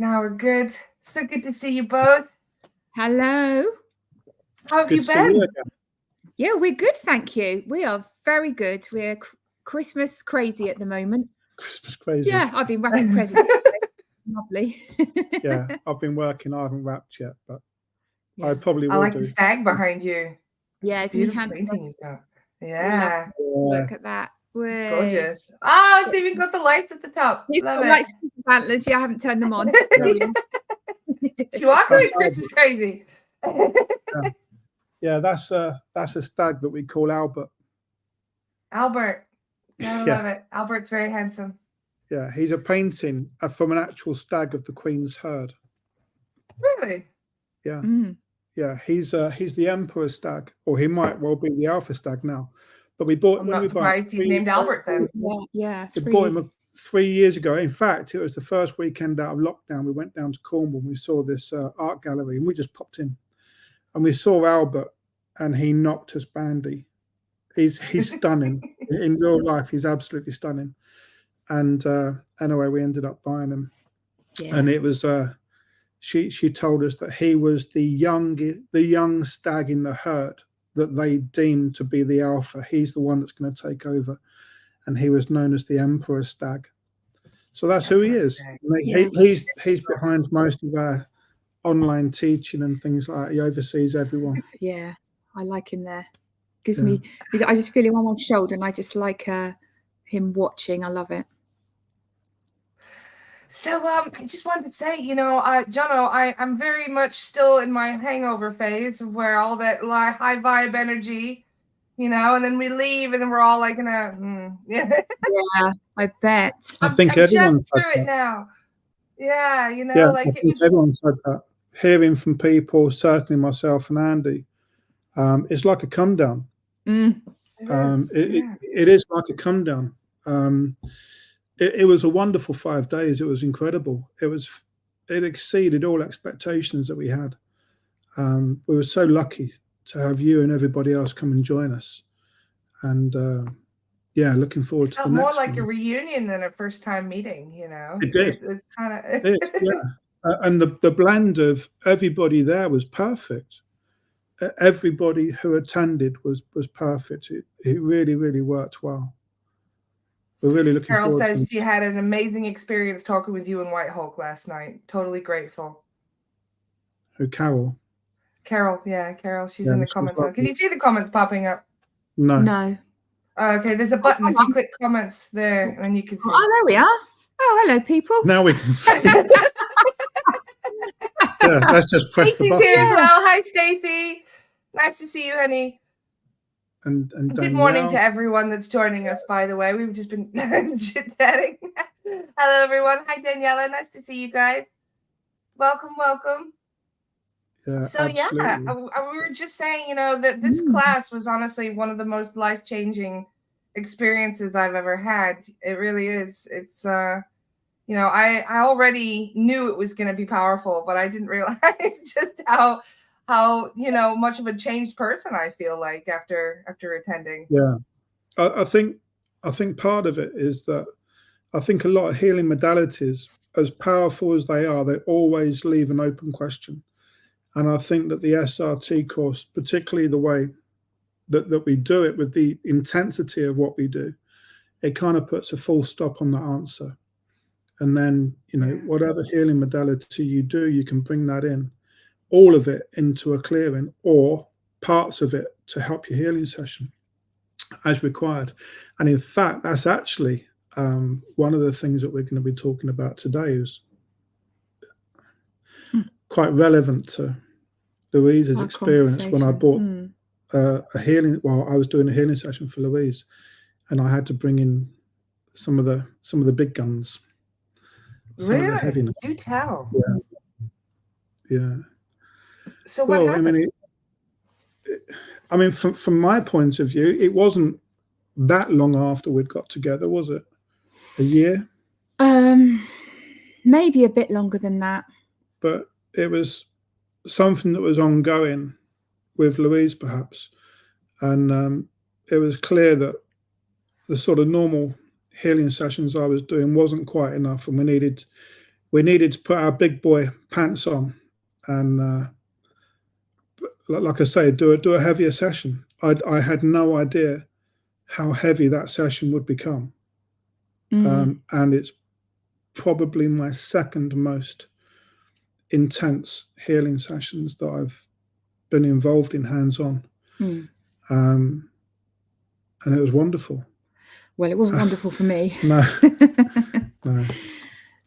Now we're good. So good to see you both. Hello. How have Good you to see you been? again. Yeah, we're good, thank you. We are very good. We're Christmas crazy at the moment. Christmas crazy. Yeah, I've been wrapping presents. Lovely. Yeah, I've been working. I haven't wrapped yet, but I Yeah. probably will I like do. the stag behind you. Yeah, It's isn't he beautiful handsome? painting you've got. I Yeah, love Look at that. it's Way. gorgeous. Oh, it's even got the lights at the top. He's Love got it. lights Christmas antlers. Yeah, I haven't turned them on. Chihuahua That's Christmas crazy. Yeah, that's a stag that we call Albert. Albert. Gotta Yeah. love it. Albert's very handsome. Yeah, he's a painting from an actual stag of the Queen's herd. Really? Yeah, Mm. yeah, he's the Emperor stag, or he might well be the Alpha stag now. But we bought I'm when not we bought surprised he's named Albert then. Yeah. We bought him 3 years ago. In fact, it was the first weekend out of lockdown. We went down to Cornwall and we saw this art gallery, and we just popped in, and we saw Albert, and he knocked us bandy. He's stunning. In real life, he's absolutely stunning. And anyway, we ended up buying him, Yeah. and it was she told us that he was the young stag in the herd that they deemed to be the alpha. He's the one that's going to take over, and he was known as the Emperor stag. So that's who he is. He's behind most of our online teaching and things like that. He oversees everyone. Yeah, I like him there. Gives me, I just feel him on my shoulder, and I just like him watching. I love it. So I just wanted to say, Jonno, I'm very much still in my hangover phase of where all that high vibe energy, and then we leave and then we're all like Yeah, I bet. I think I'm everyone's just through it now. Yeah, I think everyone said that. Hearing from people, certainly myself and Andy, it's like a come down. It is like a come down. It was a wonderful 5 days. It was incredible. It exceeded all expectations that we had. We were so lucky to have you and everybody else come and join us. And looking forward to the next one. More like a reunion than a first time meeting, It did. It's kind of yeah. And the blend of everybody there was perfect. Everybody who attended was perfect. It really, really worked well. We're really looking Carol forward says to it. she had an amazing experience talking with you in White Hulk last night. Totally grateful. Who, Carol? Carol, yeah, Carol. She's in the comments. lovely. Can you see the comments popping up? No. Okay, there's a button. If you click comments there, and then you can see. Oh, there we are. Oh, hello, people. Now we can see. Yeah, let's just press the Stacey's button. here as well. Hi, Stacey. Nice to see you, honey. And Good morning to everyone that's joining us, by the way. We've just been chit-chatting. Hello, everyone. Hi, Daniela. Nice to see you guys. Welcome. Yeah, So, absolutely. we were just saying, that this class was honestly one of the most life-changing experiences I've ever had. It really is. It's, I already knew it was going to be powerful, but I didn't realize just how much of a changed person I feel like after attending. Yeah, I think part of it is that I think a lot of healing modalities, as powerful as they always leave an open question. And I think that the SRT course, particularly the way that we do it with the intensity of what we do, it kind of puts a full stop on the answer. And then, whatever healing modality you do, you can bring that in, all of it into a clearing or parts of it to help your healing session as required. And in fact, that's actually one of the things that we're going to be talking about today is quite relevant to Louise's experience when I bought a healing. Well, I was doing a healing session for Louise, and I had to bring in some of the big guns. Really? Do tell. Yeah. So what happened? I mean, from my point of view, it wasn't that long after we'd got together, was it? A year? Maybe a bit longer than that. But it was something that was ongoing with Louise, perhaps. And it was clear that the sort of normal healing sessions I was doing wasn't quite enough, and we needed we needed to put our big boy pants on and, like I say, do a heavier session. I had no idea how heavy that session would become. And it's probably my second most intense healing sessions that I've been involved in hands-on. And it was wonderful. Well, it wasn't wonderful for me. No. No.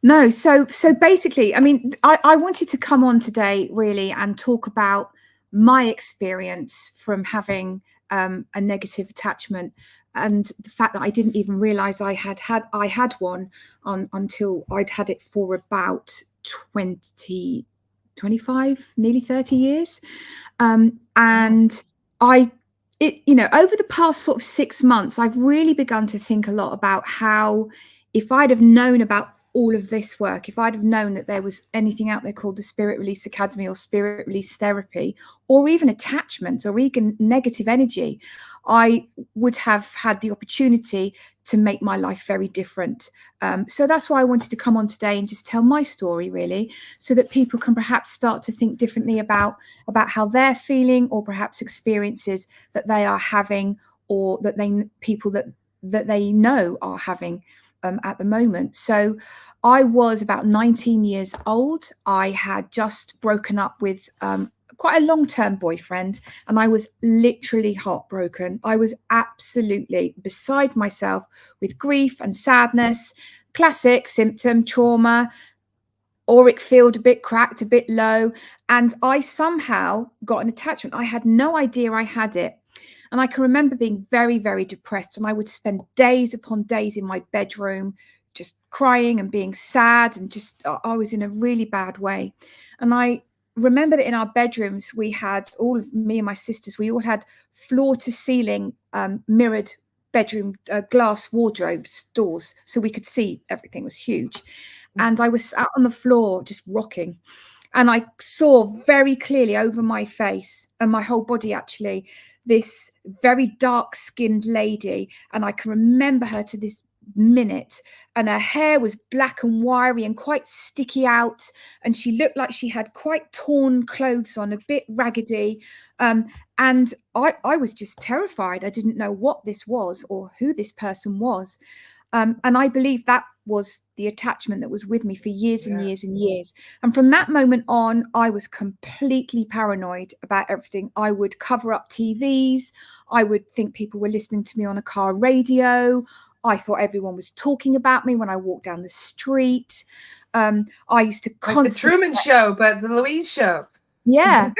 No, so basically, I mean, I wanted to come on today really and talk about my experience from having a negative attachment, and the fact that I didn't even realize I had one until I'd had it for about 20, 25, nearly 30 years. And over the past sort of 6 months, I've really begun to think a lot about how, if I'd have known about all of this work, if I'd have known that there was anything out there called the Spirit Release Academy or Spirit Release Therapy, or even attachments or even negative energy, I would have had the opportunity to make my life very different. So that's why I wanted to come on today and just tell my story, really, so that people can perhaps start to think differently about how they're feeling, or perhaps experiences that they are having, or that people that they know are having at the moment. So I was about 19 years old. I had just broken up with quite a long-term boyfriend, and I was literally heartbroken. I was absolutely beside myself with grief and sadness, classic symptom trauma, auric field a bit cracked, a bit low, and I somehow got an attachment. I had no idea I had it. And I can remember being very, very depressed, and I would spend days upon days in my bedroom just crying and being sad, and just I was in a really bad way. And I remember that in our bedrooms, we had, all of me and my sisters, we all had floor to ceiling mirrored bedroom glass wardrobes doors, so we could see everything. It was huge. And I was out on the floor just rocking, and I saw very clearly over my face and my whole body, actually, this very dark skinned lady. And I can remember her to this minute, and her hair was black and wiry and quite sticky out, and she looked like she had quite torn clothes on, a bit raggedy, and I was just terrified. I didn't know what this was or who this person was. And I believe that was the attachment that was with me for years and years and years. And from that moment on, I was completely paranoid about everything. I would cover up TVs. I would think people were listening to me on a car radio. I thought everyone was talking about me when I walked down the street. I used to like the Truman Show, but the Louise Show. Yeah.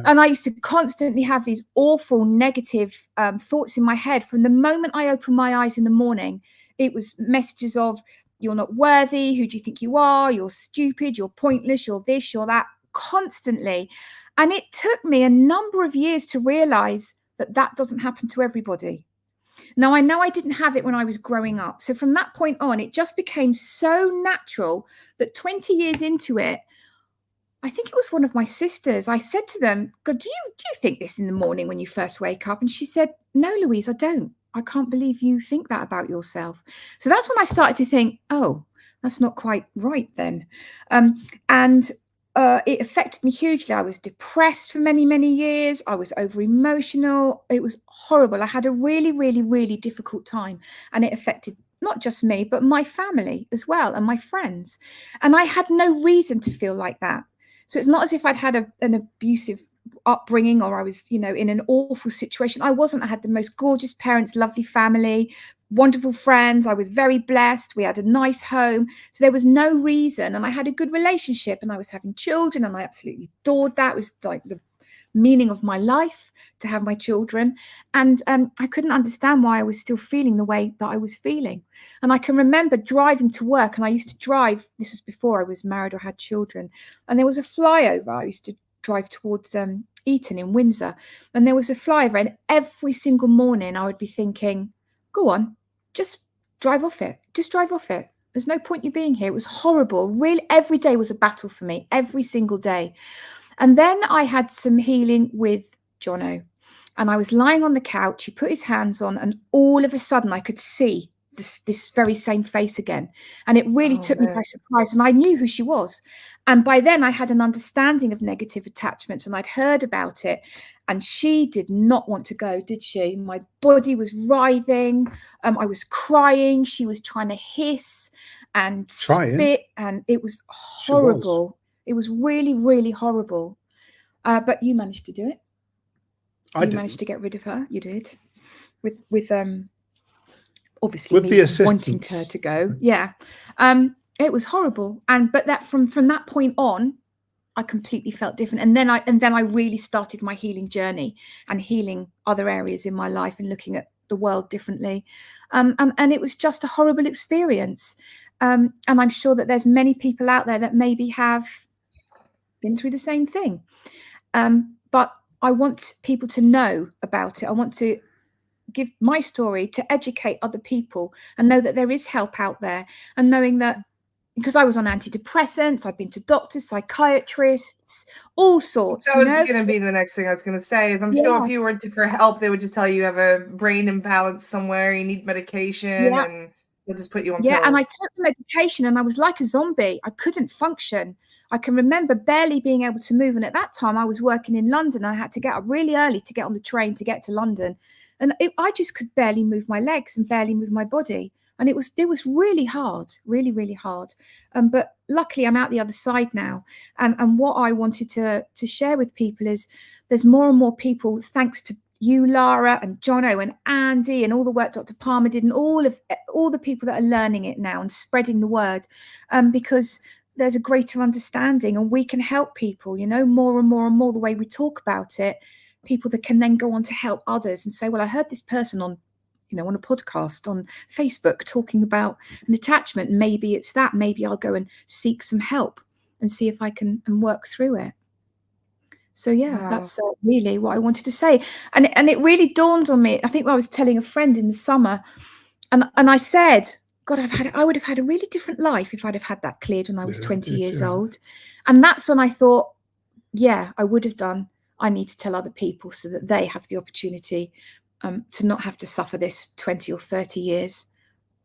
And I used to constantly have these awful negative thoughts in my head. From the moment I opened my eyes in the morning, it was messages of, you're not worthy, who do you think you are, you're stupid, you're pointless, you're this, you're that, constantly. And it took me a number of years to realize that that doesn't happen to everybody. Now, I know I didn't have it when I was growing up. So from that point on, it just became so natural that 20 years into it, I think it was one of my sisters, I said to them, God, do you think this in the morning when you first wake up? And she said, no, Louise, I don't. I can't believe you think that about yourself. So that's when I started to think, oh, that's not quite right then. And it affected me hugely. I was depressed for many, many years. I was over emotional. It was horrible. I had a really, really, really difficult time, and it affected not just me, but my family as well, and my friends. And I had no reason to feel like that. So it's not as if I'd had an abusive upbringing, or I was, in an awful situation. I wasn't. I had the most gorgeous parents, lovely family, wonderful friends. I was very blessed. We had a nice home. So there was no reason. And I had a good relationship, and I was having children, and I absolutely adored that. It was like the meaning of my life to have my children. And I couldn't understand why I was still feeling the way that I was feeling. And I can remember driving to work, and I used to drive, this was before I was married or had children, and there was a flyover. I used to drive towards Eton in Windsor, and there was a flyover, and every single morning I would be thinking, go on, just drive off it. Just drive off it. There's no point you being here. It was horrible. Really, every day was a battle for me, every single day. And then I had some healing with Jonno, and I was lying on the couch. He put his hands on, and all of a sudden I could see this very same face again. And it really took me man. by surprise. And I knew who she was. And by then I had an understanding of negative attachments and I'd heard about it. And she did not want to go, did she? My body was writhing. I was crying. She was trying to hiss and spit. And it was horrible. It was really, really horrible. But you managed to do it. You managed to get rid of her. You did. With obviously with me the wanting her to go. Yeah. It was horrible. But that from that point on, I completely felt different. And then I really started my healing journey and healing other areas in my life and looking at the world differently. And it was just a horrible experience. And I'm sure that there's many people out there that maybe have been through the same thing. But I want people to know about it. I want to give my story to educate other people and know that there is help out there, and knowing that because I was on antidepressants, I've been to doctors, psychiatrists, all sorts. That was going to be the next thing I was going to say. Is I'm sure if you were for help, they would just tell you have a brain imbalance somewhere, you need medication, and they'll just put you on pills. And I took the medication and I was like a zombie. I couldn't function. I can remember barely being able to move. And at that time I was working in London. I had to get up really early to get on the train to get to London. And I just could barely move my legs and barely move my body. And it was really hard, really, really hard. But luckily I'm out the other side now. And what I wanted to share with people is there's more and more people, thanks to you, Lara, and Jonno and Andy, and all the work Dr. Palmer did, and all the people that are learning it now and spreading the word, because there's a greater understanding and we can help people, more and more and more the way we talk about it. People that can then go on to help others and say, well, I heard this person on a podcast on Facebook talking about an attachment. Maybe it's that. Maybe I'll go and seek some help and see if I can work through it. So that's really what I wanted to say. And it really dawned on me. I think I was telling a friend in the summer, and I said, God, I would have had a really different life if I'd have had that cleared when I was 20 years old. And that's when I thought, I would have done. I need to tell other people so that they have the opportunity to not have to suffer this 20 or 30 years.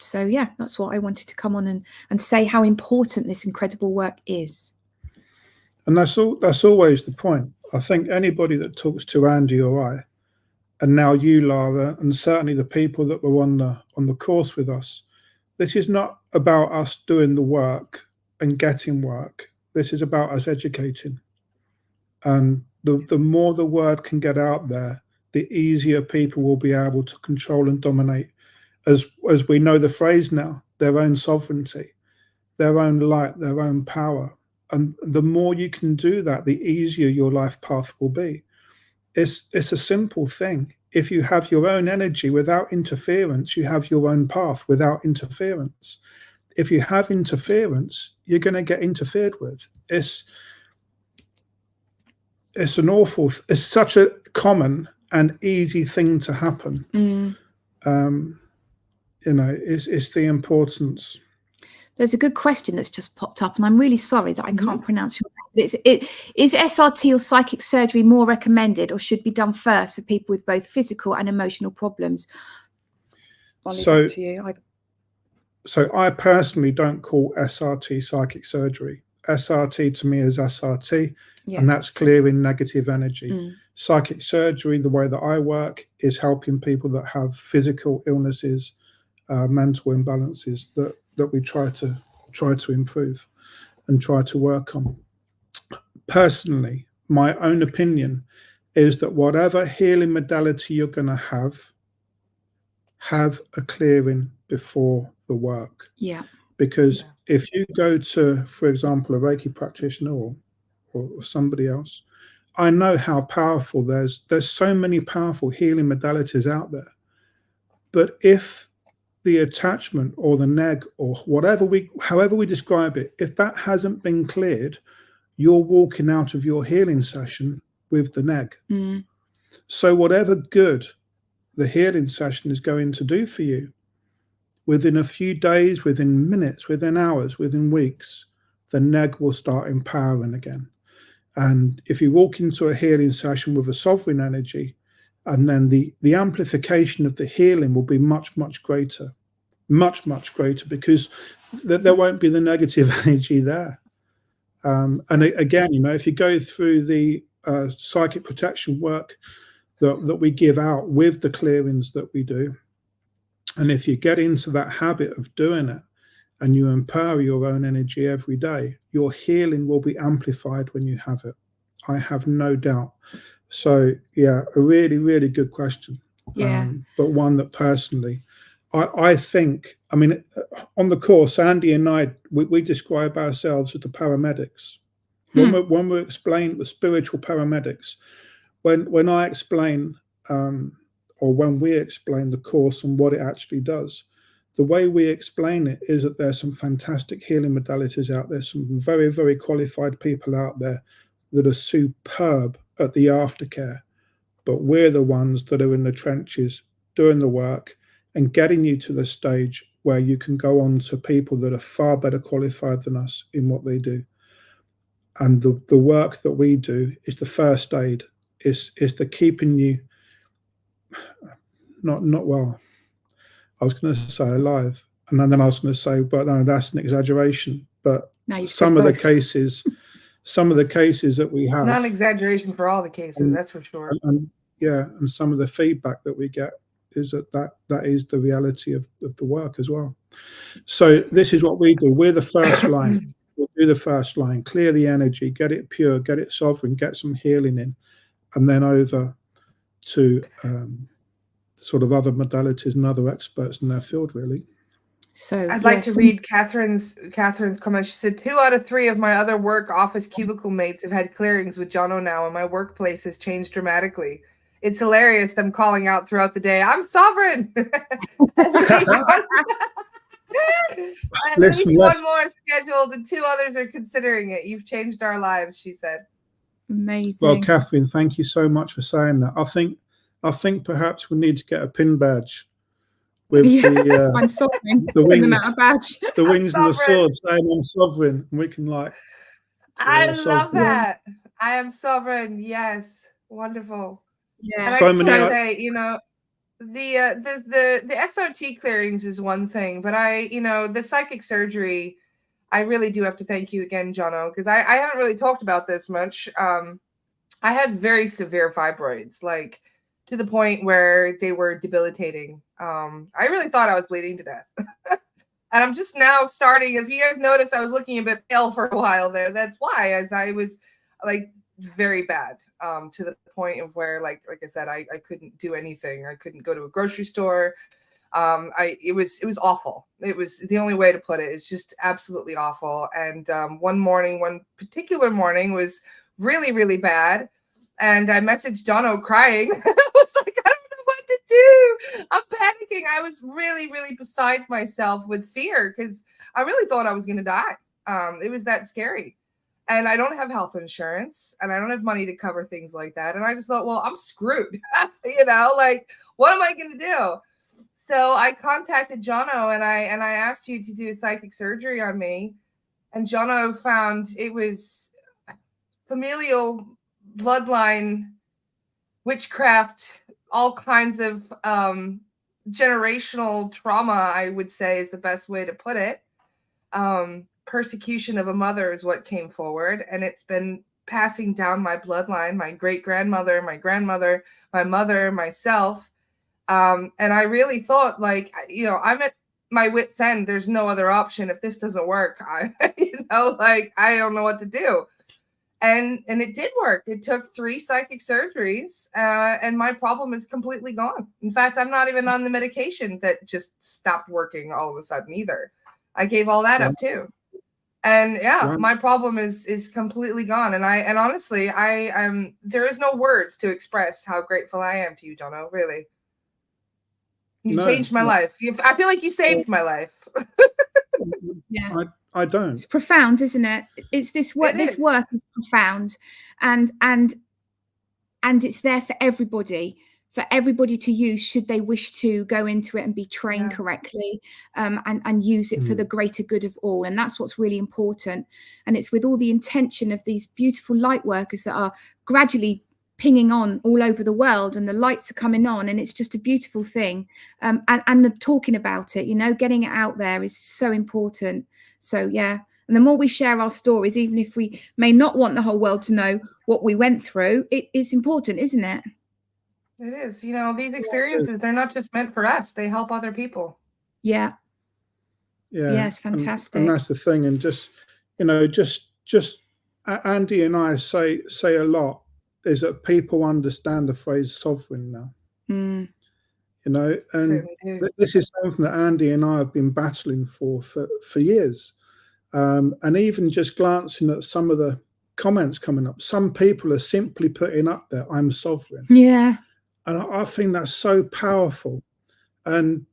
So that's what I wanted to come on and say, how important this incredible work is. And that's always the point. I think anybody that talks to Andy or I, and now you, Lara, and certainly the people that were on the course with us, this is not about us doing the work and getting work. This is about us educating. And the more the word can get out there, the easier people will be able to control and dominate, as we know the phrase now, their own sovereignty, their own light, their own power. And the more you can do that, the easier your life path will be. It's a simple thing. If you have your own energy without interference, you have your own path without interference. If you have interference, you're going to get interfered with. It's such a common and easy thing to happen. It's the importance. There's a good question that's just popped up, and I'm really sorry that I can't pronounce your name. Is SRT or psychic surgery more recommended, or should be done first for people with both physical and emotional problems? I'll leave that to you. So I personally don't call SRT psychic surgery. SRT to me is SRT, and that's clearing negative energy. Psychic surgery, the way that I work, is helping people that have physical illnesses, mental imbalances that we try to improve and try to work on. Personally, my own opinion is that whatever healing modality you're going to have a clearing before the work. Because if you go to, for example, a Reiki practitioner or somebody else, I know how powerful there's so many powerful healing modalities out there. But if the attachment or the neg or however we describe it, if that hasn't been cleared, you're walking out of your healing session with the neg. So whatever good the healing session is going to do for you, within a few days, within minutes, within hours, within weeks, the neg will start empowering again. And if you walk into a healing session with a sovereign energy, and then the amplification of the healing will be much, much greater, much, much greater, because there won't be the negative energy there. And again, you know, if you go through the psychic protection work that we give out with the clearings that we do, and if you get into that habit of doing it and you empower your own energy every day, your healing will be amplified when you have it. I have no doubt. So yeah, a really, really good question. Yeah. But one that personally, I think, I mean, on the course, Andy and I, we describe ourselves as the paramedics. When we're explained the spiritual paramedics, when I explain, or when we explain the course and what it actually does, the way we explain it is that there's some fantastic healing modalities out there, some very, very qualified people out there that are superb at the aftercare, but we're the ones that are in the trenches doing the work and getting you to the stage where you can go on to people that are far better qualified than us in what they do. And the work that we do is the first aid, is the keeping you not well. I was going to say alive, and then I was going to say, but no, that's an exaggeration. But some of the cases that we have, not an exaggeration for all the cases, that's for sure. And yeah, and some of the feedback that we get is that is the reality of the work as well. So this is what we do. We're the first line. We'll do the first line, clear the energy, get it pure, get it sovereign, get some healing in, and then over to sort of other modalities and other experts in their field, really. So I'd like to read Katherine's comment. She said, 2 out of 3 of my other work office cubicle mates have had clearings with Jonno now, and my workplace has changed dramatically. It's hilarious them calling out throughout the day, "I'm sovereign." At least one more is scheduled, and 2 others are considering it. You've changed our lives, she said. Amazing. Well, Katherine, thank you so much for saying that. I think perhaps we need to get a pin badge with the I'm sovereign. The wings, badge. The wings and the sword saying I'm sovereign, and we can like. I love that. I am sovereign. Yes, wonderful. Yeah. And I just want to say, you know, the SRT clearings is one thing, but the psychic surgery, I really do have to thank you again, Jonno, because I haven't really talked about this much. I had very severe fibroids, like to the point where they were debilitating. I really thought I was bleeding to death. And I'm just now starting, if you guys noticed, I was looking a bit pale for a while there. That's why, as I was like very bad, to the point of where, like I said, I couldn't do anything. I couldn't go to a grocery store. It was awful. It was the only way to put it. It's just absolutely awful. And one particular morning was really, really bad. And I messaged Jonno crying. I was like, I don't know what to do. I'm panicking. I was really, really beside myself with fear because I really thought I was going to die. It was that scary. And I don't have health insurance and I don't have money to cover things like that. And I just thought, well, I'm screwed. Like, what am I going to do? So I contacted Jonno and I asked you to do psychic surgery on me. And Jonno found it was familial bloodline witchcraft, all kinds of generational trauma, I would say is the best way to put it. Persecution of a mother is what came forward, and it's been passing down my bloodline, my great-grandmother, my grandmother, my mother, myself. And I really thought, like, I'm at my wit's end. There's no other option. If this doesn't work, I don't know what to do. And it did work. It took 3 psychic surgeries, and my problem is completely gone. In fact, I'm not even on the medication that just stopped working all of a sudden either. I gave all that up too. And my problem is completely gone. And honestly, there is no words to express how grateful I am to you, Jonno. Really, you changed my life. I feel like you saved my life. Yeah. I don't. It's profound, isn't it? It's this work. This work is profound, and it's there for everybody to use should they wish to go into it and be trained correctly, and use it for the greater good of all. And that's what's really important. And it's with all the intention of these beautiful light workers that are gradually pinging on all over the world, and the lights are coming on, and it's just a beautiful thing. And the talking about it, you know, getting it out there is so important. So yeah, and the more we share our stories, even if we may not want the whole world to know what we went through, it is important, isn't it? It is. You know, these experiences, they're not just meant for us, they help other people. Yeah. Yeah, it's fantastic. And that's the thing. And just, you know, just Andy and I say a lot is that people understand the phrase sovereign now. You know, and this is something that Andy and I have been battling for years. And even just glancing at some of the comments coming up, some people are simply putting up there, "I'm sovereign." Yeah. And I think that's so powerful. And,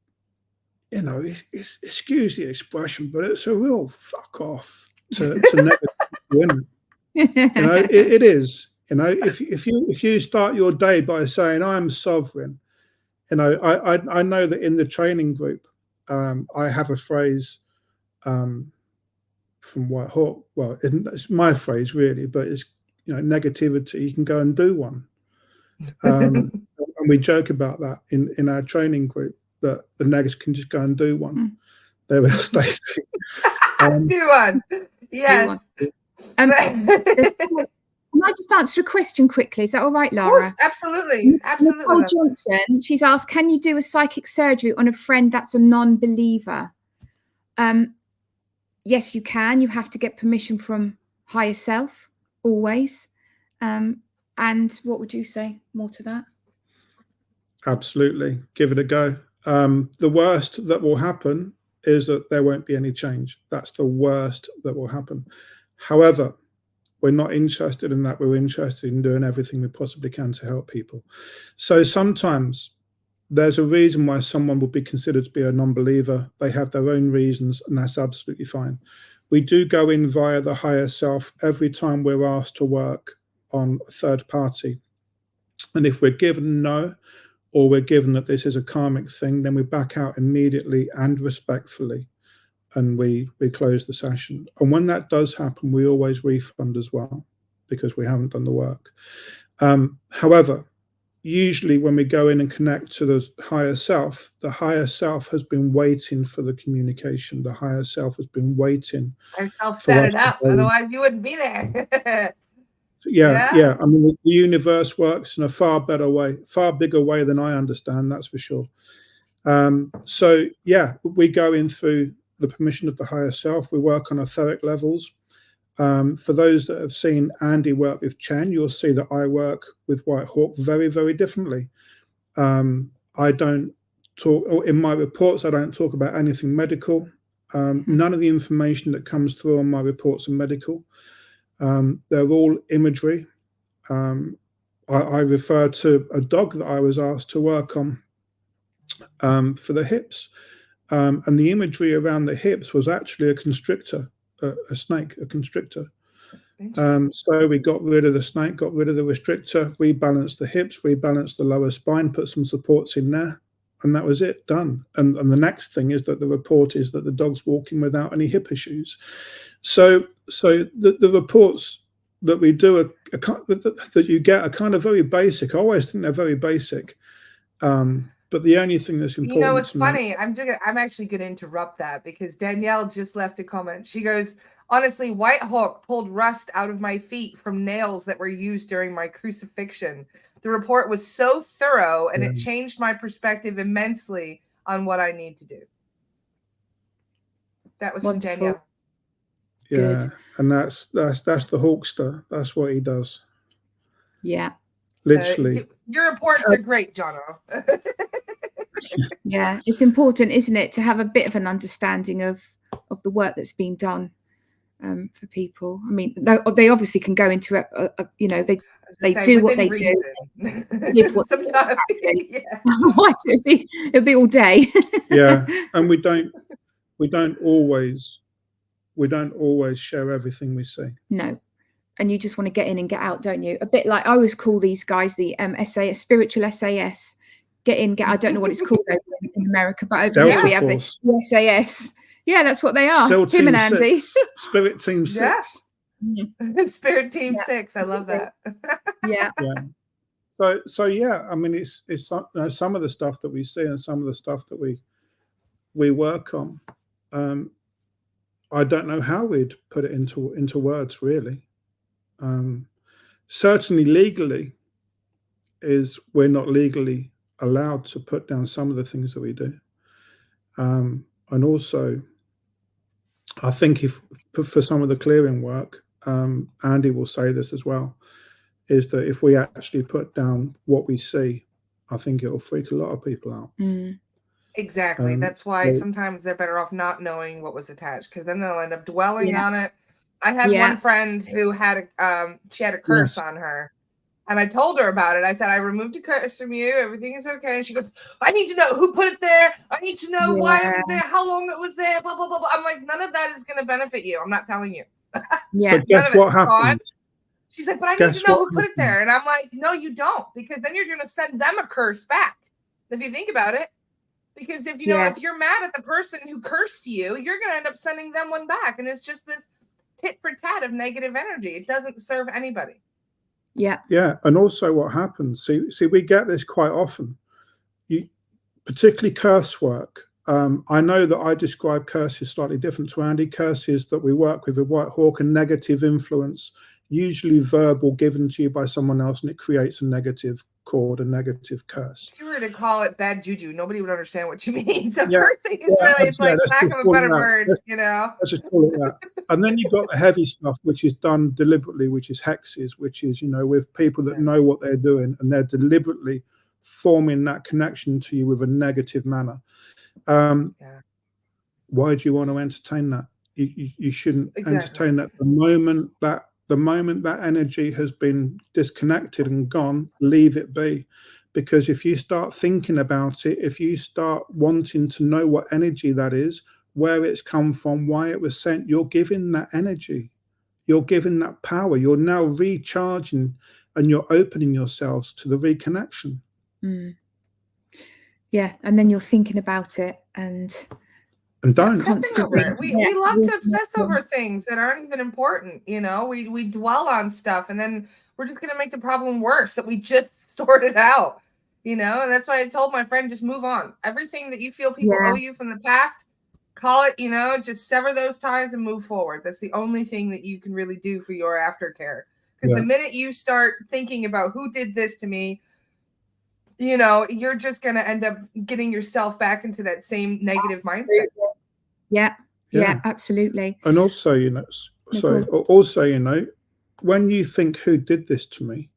you know, it's excuse the expression, but it's a real fuck off to negative, you know, it is. You know, if you start your day by saying, "I'm sovereign," you know, I know that in the training group, I have a phrase from White Hawk. Well, it's my phrase really, but it's, you know, negativity. You can go and do one. And we joke about that in our training group, that the negs can just go and do one. There was Stacey. Do one. Yes. Can I just answer a question quickly? Is that all right, Lara? Of course, absolutely. Absolutely. Nicole Johnson, she's asked, can you do a psychic surgery on a friend that's a non-believer? Yes, you can. You have to get permission from higher self, always. And what would you say more to that? Absolutely. Give it a go. The worst that will happen is that there won't be any change. That's the worst that will happen. However, we're not interested in that. We're interested in doing everything we possibly can to help people. So sometimes there's a reason why someone would be considered to be a non-believer. They have their own reasons, and that's absolutely fine. We do go in via the higher self every time we're asked to work on a third party. And if we're given no, or we're given that this is a karmic thing, then we back out immediately and respectfully, and we close the session. And when that does happen, we always refund as well, because we haven't done the work. However, usually when we go in and connect to the higher self has been waiting for the communication. The higher self has been waiting. Higher self set it up, otherwise you wouldn't be there. Yeah. I mean, the universe works in a far better way, far bigger way than I understand, that's for sure. So yeah, we go in through the permission of the higher self. We work on etheric levels. For those that have seen Andy work with Chen, you'll see that I work with White Hawk very, very differently. I don't talk, or in my reports, I don't talk about anything medical. None of the information that comes through on my reports are medical. They're all imagery. I refer to a dog that I was asked to work on for the hips. And the imagery around the hips was actually a constrictor, a snake, a constrictor. So we got rid of the snake, got rid of the restrictor, rebalanced the hips, rebalanced the lower spine, put some supports in there, and that was it, done. And the next thing is that the report is that the dog's walking without any hip issues. So the reports that we do that you get are kind of very basic. I always think they're very basic. But the only thing that's important, you know, it's funny. I'm actually going to interrupt that, because Danielle just left a comment. She goes, honestly, White Hawk pulled rust out of my feet from nails that were used during my crucifixion. The report was so thorough, and it changed my perspective immensely on what I need to do. That was from Danielle. Yeah, good. And that's the Hawkster. That's what he does. Yeah. Literally. Your reports are great, Jonno. Yeah, it's important, isn't it, to have a bit of an understanding of the work that's being done for people. I mean, they obviously can go into you know, they do what they do. Live what sometimes, yeah. It'll be all day. Yeah, and we don't always share everything we see. No. And you just want to get in and get out, don't you? A bit like I always call these guys the SAS, spiritual SAS. Get in, get out. I don't know what it's called over in America, but over here we have the SAS. Yeah, that's what they are. Him and Andy. Spirit Team 6. Yeah. Spirit Team 6. I love that. Yeah. So yeah, I mean, it's some of the stuff that we see and some of the stuff that we work on. I don't know how we'd put it into words, really. Certainly legally, we're not legally allowed to put down some of the things that we do. And also, I think for some of the clearing work, Andy will say this as well, is that if we actually put down what we see, I think it will freak a lot of people out. Exactly. That's why sometimes they're better off not knowing what was attached, because then they'll end up dwelling on it. I had one friend who had she had a curse on her, and I told her about it. I said, I removed a curse from you. Everything is okay. And she goes, I need to know who put it there. I need to know why it was there, how long it was there, blah, blah, blah, blah. I'm like, none of that is going to benefit you. I'm not telling you. But guess what happened? She's like, but I need to know who put it there. And I'm like, no, you don't, because then you're going to send them a curse back. If you think about it. Because if you know, if you're mad at the person who cursed you, you're going to end up sending them one back. And it's just this tit for tat of negative energy. It doesn't serve anybody. Yeah. And also what happens, see, we get this quite often, particularly curse work. I know that I describe curses slightly different to Andy. Curses that we work with White Hawk, a negative influence, usually verbal, given to you by someone else, and it creates a negative chord, a negative curse. If you were to call it bad juju, nobody would understand what you mean. So cursing is really, it's like lack of a better word, Let's just call it that. And then you've got the heavy stuff, which is done deliberately, which is hexes, which is, with people that know what they're doing, and they're deliberately forming that connection to you with a negative manner. Why do you want to entertain that? You shouldn't entertain that. The moment that energy has been disconnected and gone, leave it be. Because if you start thinking about it, if you start wanting to know what energy that is, where it's come from, why it was sent, you're giving that energy, you're giving that power, you're now recharging, and you're opening yourselves to the reconnection. Yeah, and then you're thinking about it and don't. We love to obsess over things that aren't even important. We dwell on stuff, and then we're just going to make the problem worse that we just sorted out. And that's why I told my friend, just move on. Everything that you feel people owe you from the past, call it, just sever those ties and move forward. That's the only thing that you can really do for your aftercare. Because the minute you start thinking about who did this to me, you're just going to end up getting yourself back into that same negative mindset. Yeah, absolutely. And also, when you think, who did this to me,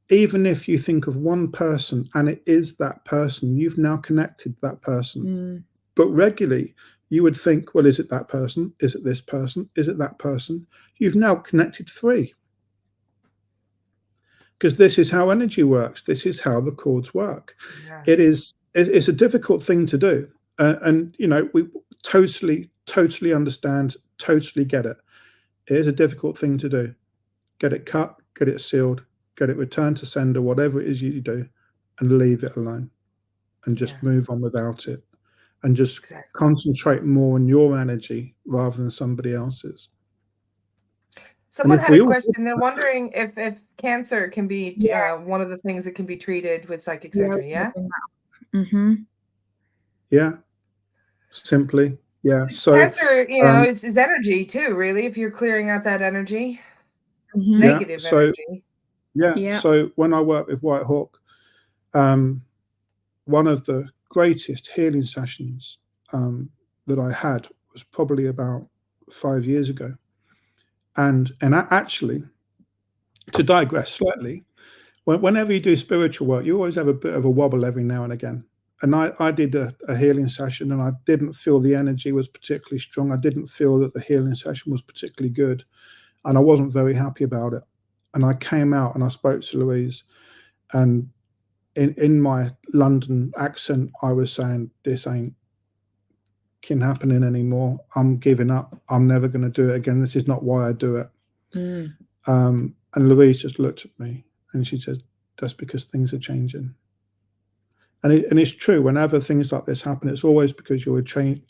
even if you think of one person and it is that person, you've now connected that person. But regularly, you would think, well, is it that person? Is it this person? Is it that person? You've now connected 3. Because this is how energy works. This is how the chords work. It's a difficult thing to do. And we totally understand, totally get it. It is a difficult thing to do. Get it cut, get it sealed, get it returned to sender, whatever it is you do, and leave it alone. And just move on without it. And just concentrate more on your energy rather than somebody else's. Someone had a question. They're wondering if cancer can be one of the things that can be treated with psychic surgery. Simply. So cancer, is energy too, really, if you're clearing out that energy. Negative energy. So when I work with White Hawk, one of the greatest healing sessions that I had was probably about 5 years ago. And actually, to digress slightly, whenever you do spiritual work, you always have a bit of a wobble every now and again. And I did a healing session, and I didn't feel the energy was particularly strong. I didn't feel that the healing session was particularly good, and I wasn't very happy about it. And I came out and I spoke to Louise, and in my London accent, I was saying, this ain't happening anymore. I'm giving up. I'm never going to do it again. This is not why I do it. And Louise just looked at me and she said, that's because things are changing. And it's true, whenever things like this happen, it's always because you're changing,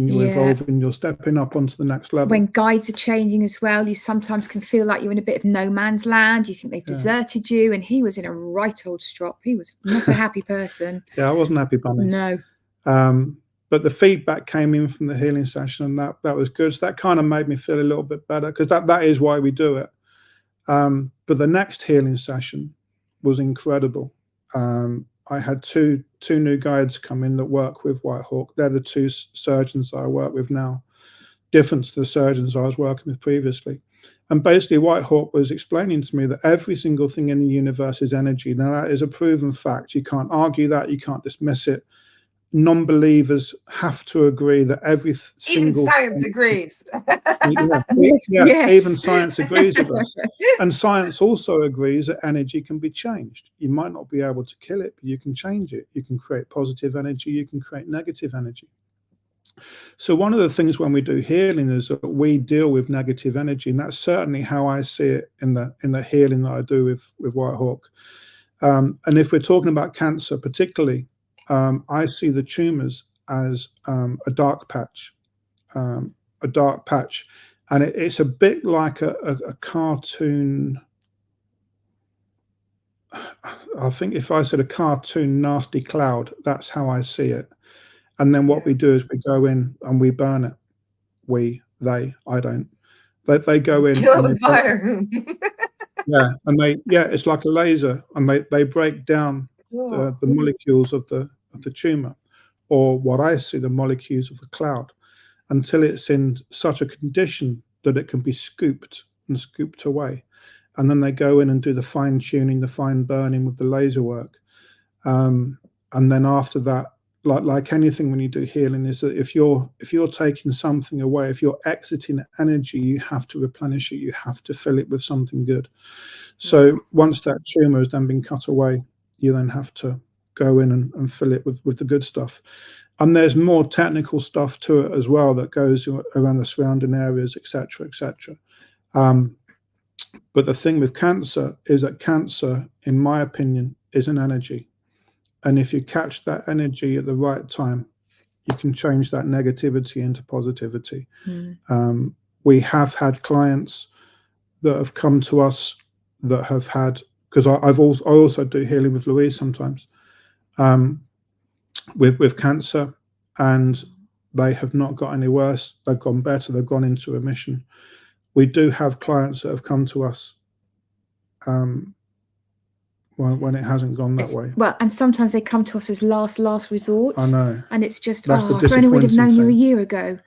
you're evolving, you're stepping up onto the next level. When guides are changing as well, you sometimes can feel like you're in a bit of no man's land. You think they've deserted you, and he was in a right old strop. He was not a happy person. Yeah, I wasn't happy, Bunny. No. But the feedback came in from the healing session, and that was good. So that kind of made me feel a little bit better, because that is why we do it. But the next healing session was incredible. I had two new guides come in that work with White Hawk. They're the two surgeons I work with now, different to the surgeons I was working with previously. And basically White Hawk was explaining to me that every single thing in the universe is energy. Now, that is a proven fact. You can't argue that. You can't dismiss it. Non-believers have to agree that every single even science agrees. Even science agrees with us. And science also agrees that energy can be changed. You might not be able to kill it, but you can change it. You can create positive energy, you can create negative energy. So one of the things when we do healing is that we deal with negative energy, and that's certainly how I see it in the healing that I do with White Hawk. And if we're talking about cancer particularly, I see the tumors as a dark patch, and it's a bit like a cartoon. I think if I said a cartoon nasty cloud, that's how I see it. And then what we do is we go in and we burn it. I don't. But they go in. Kill the fire. It's like a laser, and they break down the molecules of the tumor, or what I see, the molecules of the cloud, until it's in such a condition that it can be scooped away. And then they go in and do the fine tuning, the fine burning with the laser work. And then after that, like anything when you do healing, is that if you're taking something away, if you're exiting energy, you have to replenish it. You have to fill it with something good. So once that tumor has then been cut away, you then have to go in and fill it with the good stuff. And there's more technical stuff to it as well that goes around the surrounding areas, etc., etc. But the thing with cancer is that cancer, in my opinion, is an energy. And if you catch that energy at the right time, you can change that negativity into positivity. We have had clients that have come to us that have had, because I also do healing with Louise sometimes, with cancer, and they have not got any worse. They've gone better. They've gone into remission. We do have clients that have come to us when it hasn't gone that way. Well, and sometimes they come to us as last resort. I know. And it's just, if only we'd have known you a year ago.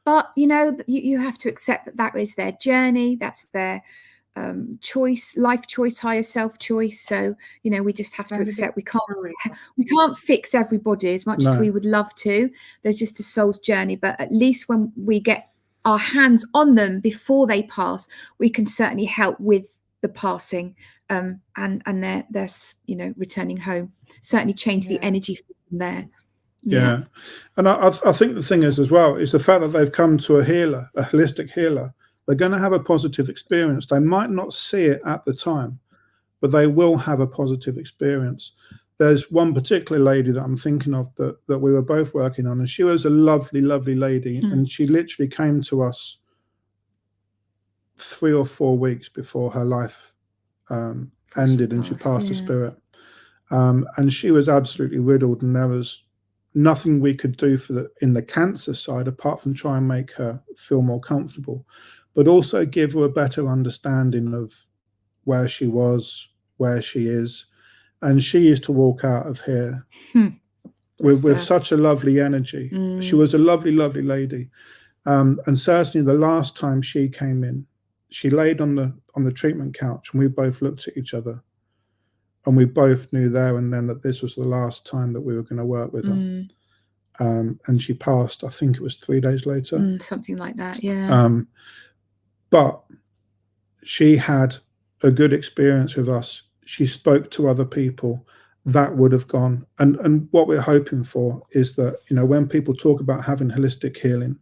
But, you have to accept that is their journey. That's their choice, life choice, higher self choice. So, we just have to accept we can't fix everybody as much as we would love to. There's just a soul's journey. But at least when we get our hands on them before they pass, we can certainly help with the passing and their returning home. Certainly change the energy from there. Yeah. And I think the thing is as well is the fact that they've come to a healer, a holistic healer. They're going to have a positive experience. They might not see it at the time, but they will have a positive experience. There's one particular lady that I'm thinking of that we were both working on, and she was a lovely, lovely lady, and she literally came to us 3 or 4 weeks before her life ended, and she passed the spirit. And she was absolutely riddled, and there was nothing we could do in the cancer side apart from try and make her feel more comfortable, but also give her a better understanding of where she was, where she is. And she used to walk out of here with such a lovely energy. She was a lovely, lovely lady. And certainly the last time she came in, she laid on the treatment couch, and we both looked at each other, and we both knew there and then that this was the last time that we were going to work with her. And she passed, I think it was 3 days later. Something like that, yeah. But she had a good experience with us. She spoke to other people. That would have gone. And what we're hoping for is that, when people talk about having holistic healing,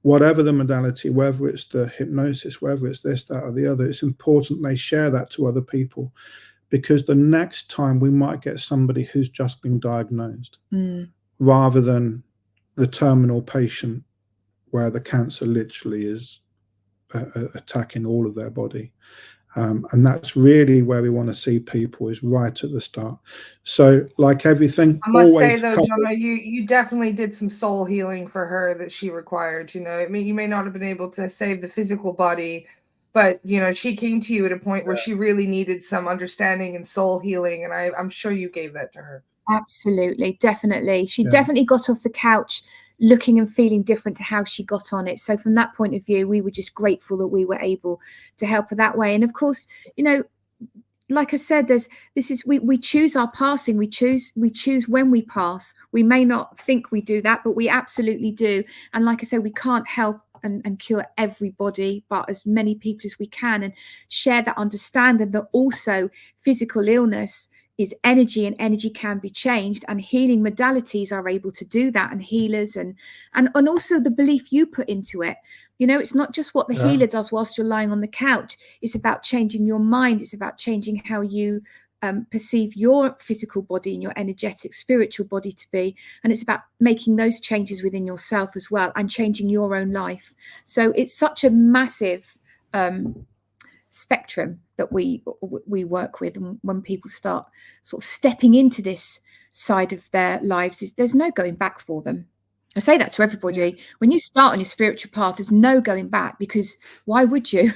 whatever the modality, whether it's the hypnosis, whether it's this, that, or the other, it's important they share that to other people, because the next time we might get somebody who's just been diagnosed, rather than the terminal patient where the cancer literally is attacking all of their body. And that's really where we want to see people, is right at the start. So like everything, I must say though, Jonno, you definitely did some soul healing for her that she required. You know, I mean, you may not have been able to save the physical body, but you know, she came to you at a point where she really needed some understanding and soul healing, and I'm sure you gave that to her. Absolutely, definitely. She definitely got off the couch looking and feeling different to how she got on it. So from that point of view, we were just grateful that we were able to help her that way. And of course, you know, like I said, we choose our passing. We choose when we pass. We may not think we do that, but we absolutely do. And like I said, we can't help and cure everybody, but as many people as we can, and share that understanding that also physical illness is energy, and energy can be changed, and healing modalities are able to do that, and healers and also the belief you put into it. You know, it's not just what the healer does whilst you're lying on the couch. It's about changing your mind. It's about changing how you perceive your physical body and your energetic spiritual body to be, and it's about making those changes within yourself as well, and changing your own life. So it's such a massive spectrum that we work with, and when people start sort of stepping into this side of their lives, there's no going back for them. I say that to everybody. When you start on your spiritual path, there's no going back, because why would you?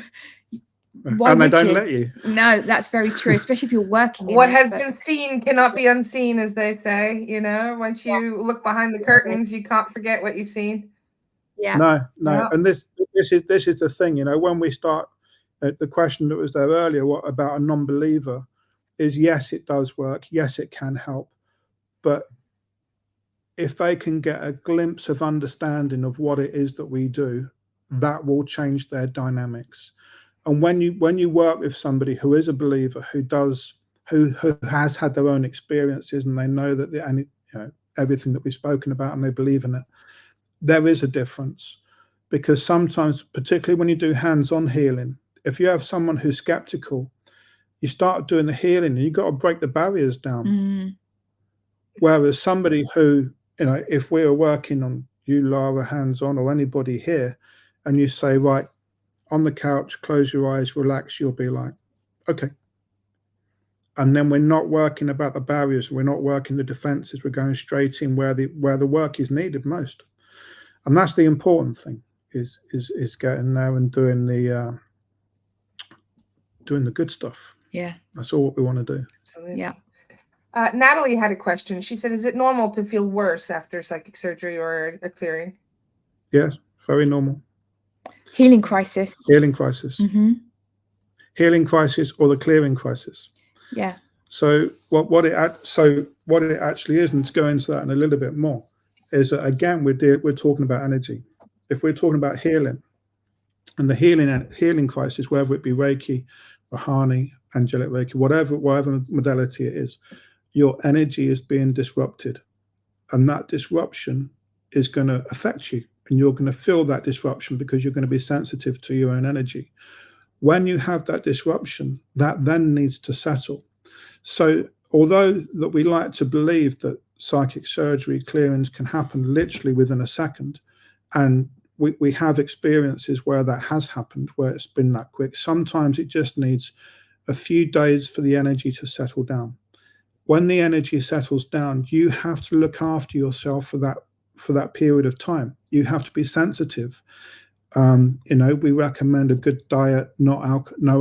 And they don't let you. No, that's very true, especially if you're working in what has been seen cannot be unseen, as they say. You know, once you look behind the curtains, you can't forget what you've seen. No. And this is the thing, you know, when we start, the question that was there earlier, what about a non-believer, is yes, it does work. Yes, it can help. But if they can get a glimpse of understanding of what it is that we do, that will change their dynamics. And when you work with somebody who is a believer, who has had their own experiences, and they know that everything that we've spoken about, and they believe in it, there is a difference. Because sometimes, particularly when you do hands-on healing, if you have someone who's skeptical, you start doing the healing and you've got to break the barriers down. Whereas somebody who, you know, if we are working on you, Lara, hands-on, or anybody here, and you say, right, on the couch, close your eyes, relax, you'll be like, okay. And then we're not working about the barriers, we're not working the defenses, we're going straight in where the work is needed most. And that's the important thing, is getting there and doing the good stuff. Yeah, that's all what we want to do. Absolutely. Yeah. Natalie had a question. She said, is it normal to feel worse after psychic surgery or a clearing? Yes, very normal. Healing crisis. Healing crisis. Healing crisis, or the clearing crisis. Yeah. So what it actually is, and to go into that in a little bit more, is that again we're talking about energy. If we're talking about healing, and the healing crisis, whether it be Reiki, Rahani, angelic Reiki, whatever modality it is, your energy is being disrupted, and that disruption is going to affect you, and you're going to feel that disruption because you're going to be sensitive to your own energy. When you have that disruption, that then needs to settle. So although that we like to believe that psychic surgery clearings can happen literally within a second, and we have experiences where that has happened, where it's been that quick, sometimes it just needs a few days for the energy to settle down. When the energy settles down, you have to look after yourself for that period of time. You have to be sensitive. We recommend a good diet, no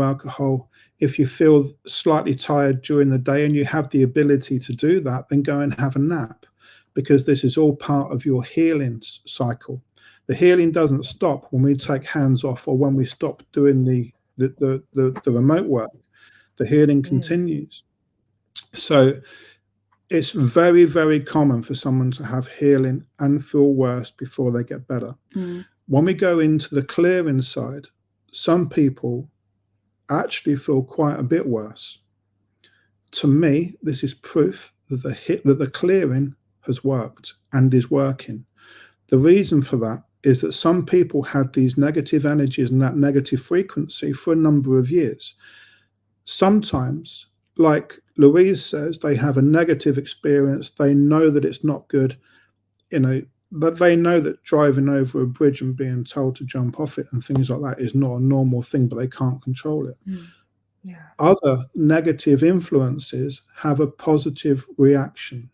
alcohol. If you feel slightly tired during the day and you have the ability to do that, then go and have a nap, because this is all part of your healing cycle. The healing doesn't stop when we take hands off, or when we stop doing the remote work. The healing continues. So it's very, very common for someone to have healing and feel worse before they get better. When we go into the clearing side, some people actually feel quite a bit worse. To me, this is proof that the clearing has worked and is working. The reason for that is that some people had these negative energies and that negative frequency for a number of years. Sometimes, like Louise says, they have a negative experience. They know that it's not good, but they know that driving over a bridge and being told to jump off it and things like that is not a normal thing, but they can't control it. Yeah. Other negative influences have a positive reaction.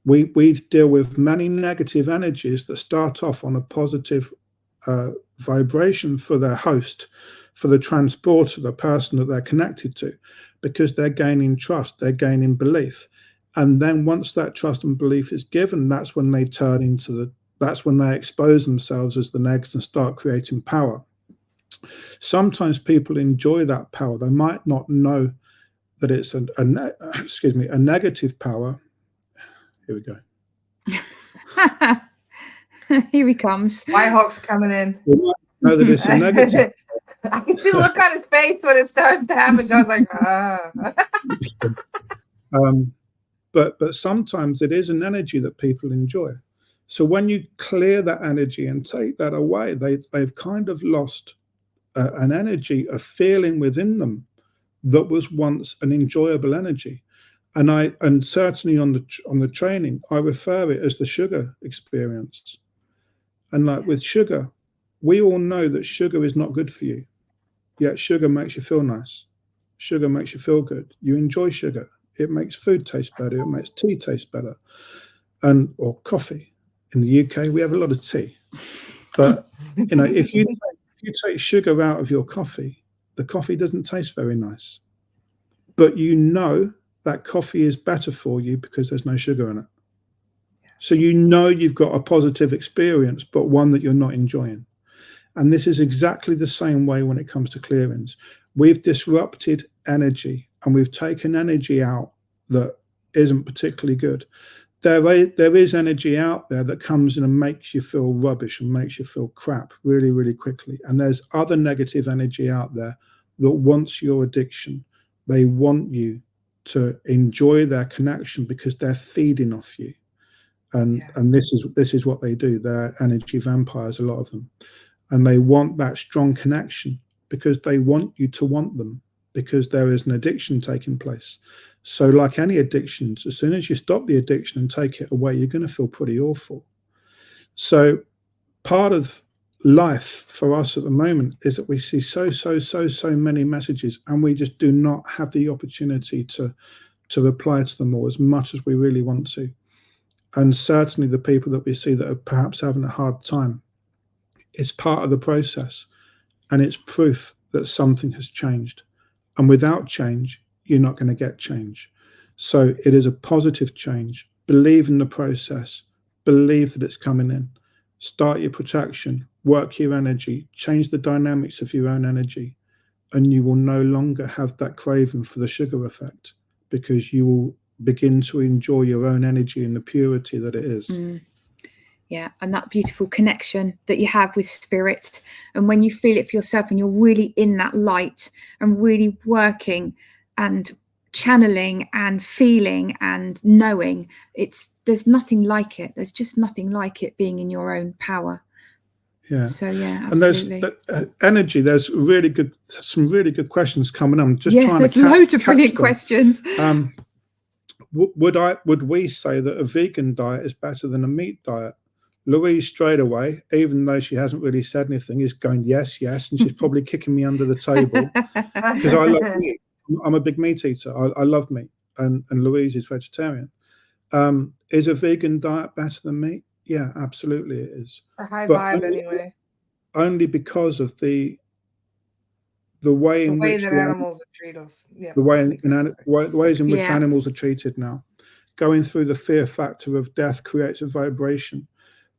We deal with many negative energies that start off on a positive vibration for their host, for the transporter, the person that they're connected to, because they're gaining trust, they're gaining belief. And then once that trust and belief is given, that's when they that's when they expose themselves as the negs and start creating power. Sometimes people enjoy that power. They might not know that it's a negative power. Here we go. Here he comes. Whitehawk's coming in. You might know that it's a negative. I can see the look on his face when it starts to happen. John's like, ah. But sometimes it is an energy that people enjoy. So when you clear that energy and take that away, they've kind of lost an energy, a feeling within them that was once an enjoyable energy. And certainly on the training, I refer it as the sugar experience. And like with sugar, we all know that sugar is not good for you. Yet sugar makes you feel nice. Sugar makes you feel good. You enjoy sugar. It makes food taste better. It makes tea taste better, or coffee. In the UK, we have a lot of tea. But if you take sugar out of your coffee, the coffee doesn't taste very nice. But you know that coffee is better for you because there's no sugar in it. So you've got a positive experience, but one that you're not enjoying. And this is exactly the same way when it comes to clearings. We've disrupted energy and we've taken energy out that isn't particularly good. There is energy out there that comes in and makes you feel rubbish and makes you feel crap really, really quickly. And there's other negative energy out there that wants your addiction. They want you to enjoy their connection because they're feeding off you. And this is what they do. They're energy vampires, a lot of them. And they want that strong connection because they want you to want them, because there is an addiction taking place. So like any addictions, as soon as you stop the addiction and take it away, you're going to feel pretty awful. So part of life for us at the moment is that we see so many messages and we just do not have the opportunity to reply to them all as much as we really want to. And certainly the people that we see that are perhaps having a hard time, it's part of the process and it's proof that something has changed. And without change, you're not going to get change. So it is a positive change. Believe in the process. Believe that it's coming in. Start your protection. Work your energy. Change the dynamics of your own energy. And you will no longer have that craving for the sugar effect because you will begin to enjoy your own energy in the purity that it is. Yeah, and that beautiful connection that you have with spirit. And when you feel it for yourself and you're really in that light and really working and channeling and feeling and knowing, there's nothing like it. There's just nothing like it being in your own power. Yeah. So yeah, absolutely. And there's energy. There's some really good questions coming on. I'm just trying to there's loads of brilliant questions. Would we say that a vegan diet is better than a meat diet? Louise straight away, even though she hasn't really said anything, is going yes, and she's probably kicking me under the table because I love meat. I'm a big meat eater. I love meat, and Louise is vegetarian. Is a vegan diet better than meat? Yeah, absolutely it is. For high vibe anyway. Only because of the way in which that animals treat us. Yeah. The ways in which animals are treated now. Going through the fear factor of death creates a vibration.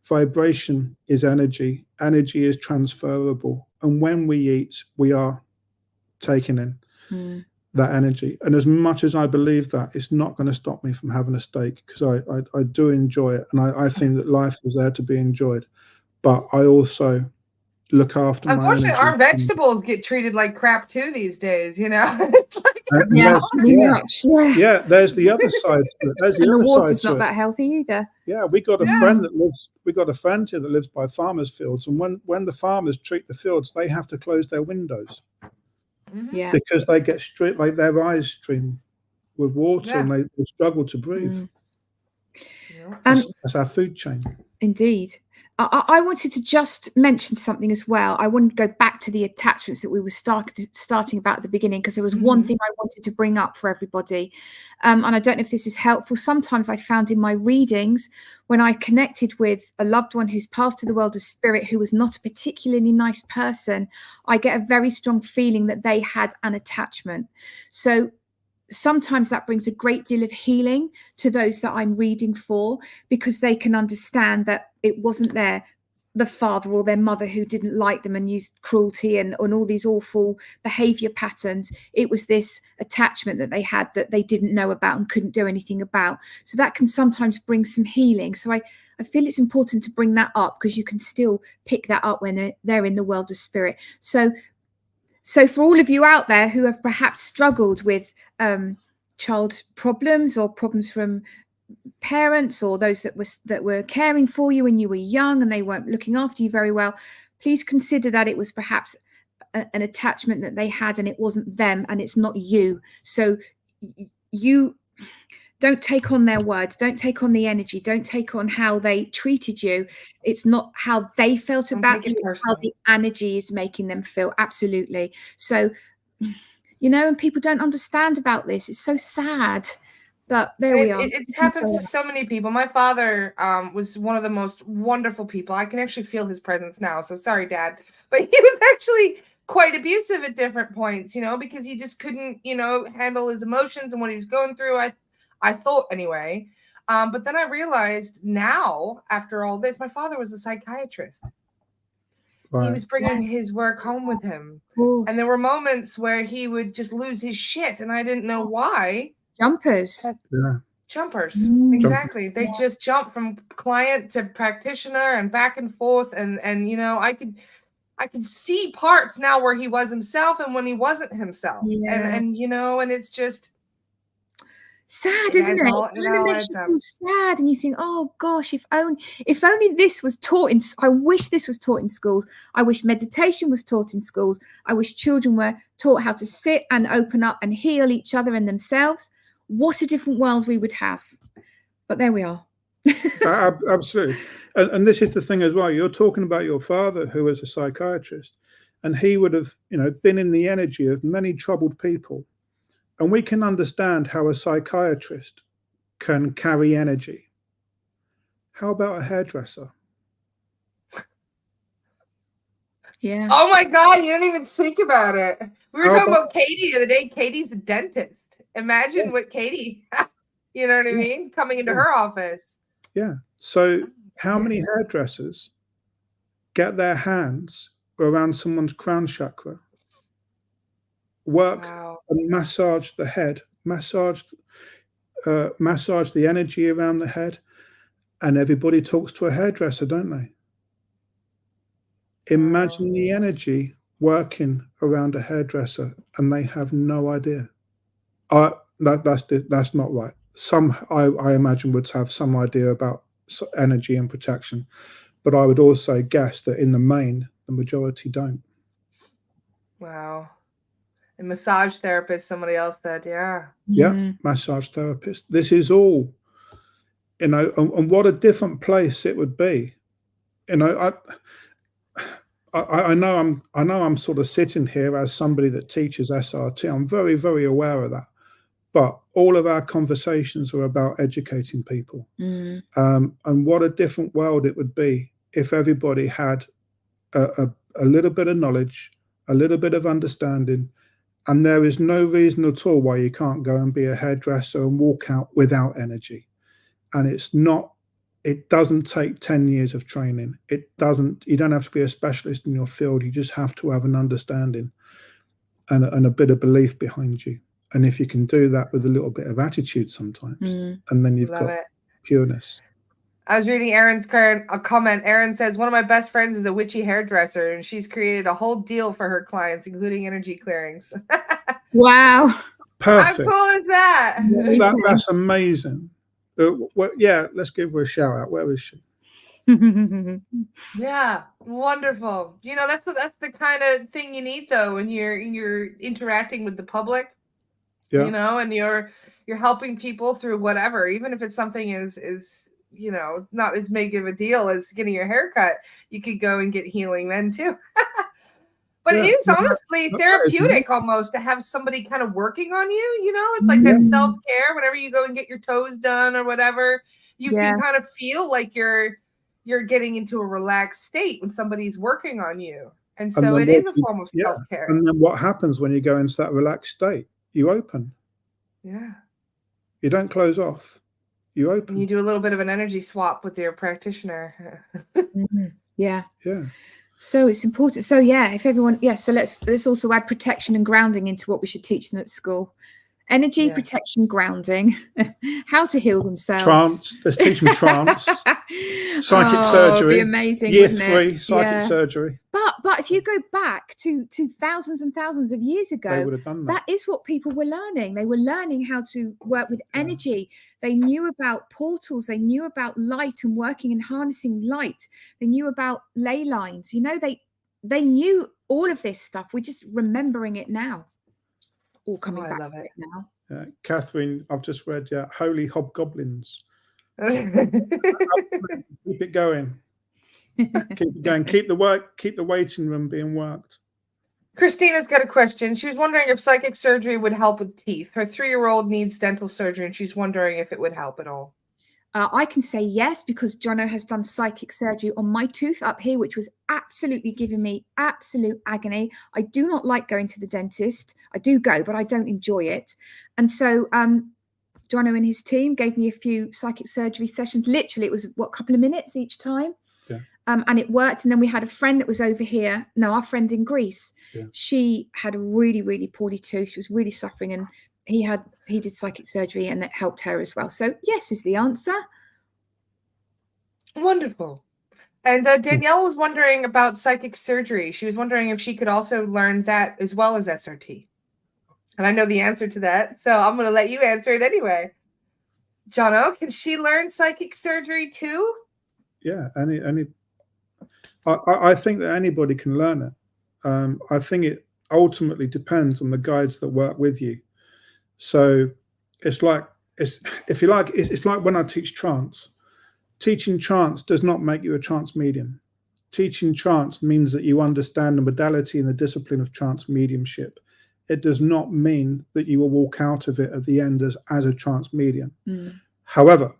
Vibration is energy. Energy is transferable. And when we eat, we are taking in that energy. And as much as I believe that, it's not going to stop me from having a steak because I do enjoy it. And I think that life is there to be enjoyed. But I also look after Unfortunately, my energy. our vegetables get treated like crap too these days, you know. There's the other side. The water's not that healthy either. Yeah, we got a friend here that lives by farmers' fields, and when the farmers treat the fields, they have to close their windows Yeah. Because they get like their eyes stream with water and they struggle to breathe. That's our food chain. Indeed. I wanted to just mention something as well. I wanted to go back to the attachments that we were starting about at the beginning, because there was one thing I wanted to bring up for everybody. And I don't know if this is helpful. Sometimes I found in my readings, when I connected with a loved one who's passed to the world of spirit, who was not a particularly nice person, I get a very strong feeling that they had an attachment. So sometimes that brings a great deal of healing to those that I'm reading for, because they can understand that it wasn't the father or their mother who didn't like them and used cruelty and all these awful behavior patterns. It was this attachment that they had that they didn't know about and couldn't do anything about. So that can sometimes bring some healing. So I feel it's important to bring that up, because you can still pick that up when they're in the world of spirit. So for all of you out there who have perhaps struggled with child problems or problems from parents, or those that were caring for you when you were young and they weren't looking after you very well, please consider that it was perhaps an attachment that they had, and it wasn't them, and it's not you. So you don't take on their words, don't take on the energy, don't take on how they treated you. It's not how they felt about you, it's how the energy is making them feel. Absolutely. So, and people don't understand about this. It's so sad, but there we are. It happens to so many people. My father was one of the most wonderful people. I can actually feel his presence now. So sorry, Dad. But he was actually quite abusive at different points, because he just couldn't, handle his emotions and what he was going through. I thought anyway. But then I realized now, after all this, my father was a psychiatrist. Right. He was bringing his work home with him. And there were moments where he would just lose his shit, and I didn't know why. Jumpers. Jumpers. Exactly. They just jump from client to practitioner and back and forth. And I could see parts now where he was himself and when he wasn't himself. And it's just sad, isn't it? It makes you feel sad, and you think, oh gosh, if only this was taught in. I wish this was taught in schools. I wish meditation was taught in schools. I wish children were taught how to sit and open up and heal each other and themselves. What a different world we would have. But there we are. Absolutely. And this is the thing as well. You're talking about your father, who was a psychiatrist, and he would have, been in the energy of many troubled people. And we can understand how a psychiatrist can carry energy. How about a hairdresser? Yeah. Oh my God, you don't even think about it. We were talking about Katie the other day. Katie's the dentist. Imagine what Katie, you know what I mean? Coming into her office. Yeah. So how many hairdressers get their hands around someone's crown chakra, work and massage the head, massage the energy around the head, and everybody talks to a hairdresser, don't they? Imagine the energy working around a hairdresser, and they have no idea. That's not right. Some I imagine would have some idea about energy and protection, but I would also guess that in the main, the majority don't. Wow. A massage therapist, somebody else said, massage therapist. This is all, and what a different place it would be. I know I'm sort of sitting here as somebody that teaches SRT. I'm very, very aware of that. But all of our conversations are about educating people. And what a different world it would be if everybody had a little bit of knowledge, a little bit of understanding. And there is no reason at all why you can't go and be a hairdresser and walk out without energy. And it doesn't take 10 years of training. You don't have to be a specialist in your field. You just have to have an understanding and a bit of belief behind you. And if you can do that with a little bit of attitude sometimes, and then you've got pureness. I was reading Erin's comment. Erin says, one of my best friends is a witchy hairdresser, and she's created a whole deal for her clients, including energy clearings. Wow. Perfect. How cool is that? That's amazing. Let's give her a shout out. Where is she? Yeah, wonderful. You know, that's the kind of thing you need though when you're interacting with the public. Yeah. You know, and you're helping people through whatever, even if it's something is you know, not as big of a deal as getting your hair cut. You could go and get healing then too. But it is honestly therapeutic almost to have somebody kind of working on you, you know? It's like that self-care whenever you go and get your toes done or whatever. You can kind of feel like you're getting into a relaxed state when somebody's working on you. And so it is a form of self-care. And then what happens when you go into that relaxed state? You open. Yeah. You don't close off. You open. And you do a little bit of an energy swap with your practitioner. Yeah. Yeah. So it's important. So yeah, if everyone, so let's also add protection and grounding into what we should teach them at school. Energy, protection, grounding, how to heal themselves. Trance. Let's teach them trance. Psychic surgery. It'd be amazing. Year 3, psychic surgery. But if you go back to thousands and thousands of years ago, they would have done that is what people were learning. They were learning how to work with energy. They knew about portals. They knew about light and working and harnessing light. They knew about ley lines. You know, they knew all of this stuff. We're just remembering it now. All coming back love it now. Catherine, I've just read, holy hobgoblins. Keep it going. Keep it going. Keep the waiting room being worked. Christina's got a question. She was wondering if psychic surgery would help with teeth. Her 3-year-old needs dental surgery, and she's wondering if it would help at all. I can say yes, because Jonno has done psychic surgery on my tooth up here, which was absolutely giving me absolute agony. I do not like going to the dentist. I do go, but I don't enjoy it. And so Jonno and his team gave me a few psychic surgery sessions. Literally, it was, a couple of minutes each time. Yeah. And it worked. And then we had a friend that was over here. No, our friend in Greece. Yeah. She had a really, really poorly tooth. She was really suffering, and he did psychic surgery, and that helped her as well. So yes is the answer. Wonderful. And Danielle was wondering about psychic surgery. She was wondering if she could also learn that as well as SRT. And I know the answer to that, so I'm going to let you answer it anyway. Jonno, can she learn psychic surgery too? Yeah, I think that anybody can learn it. I think it ultimately depends on the guides that work with you. So it's like when I teach trance. Teaching trance does not make you a trance medium. Teaching trance means that you understand the modality and the discipline of trance mediumship. It does not mean that you will walk out of it at the end as a trance medium. However,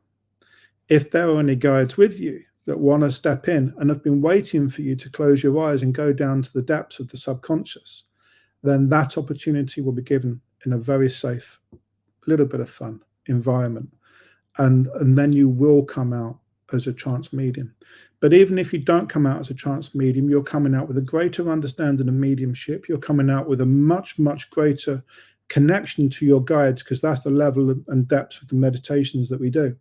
if there are any guides with you that want to step in and have been waiting for you to close your eyes and go down to the depths of the subconscious, then that opportunity will be given in a very safe, little bit of fun environment. And then you will come out as a trance medium. But even if you don't come out as a trance medium, you're coming out with a greater understanding of mediumship. You're coming out with a much, much greater connection to your guides, because that's the level and depth of the meditations that we do.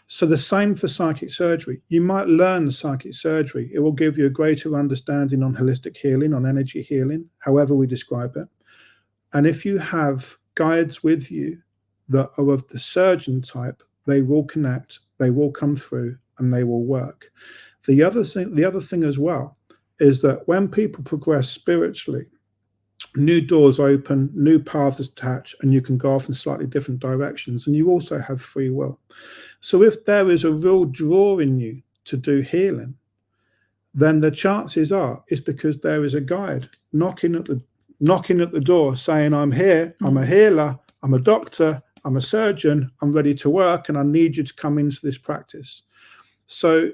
So the same for psychic surgery. You might learn psychic surgery. It will give you a greater understanding on holistic healing, on energy healing, however we describe it. And if you have guides with you that are of the surgeon type, they will connect, they will come through, and they will work. The other thing as well is that when people progress spiritually, new doors open, new paths attach, and you can go off in slightly different directions, and you also have free will. So if there is a real draw in you to do healing, then the chances are it's because there is a guide knocking at the door saying, I'm here, I'm a healer, I'm a doctor, I'm a surgeon, I'm ready to work, and I need you to come into this practice. So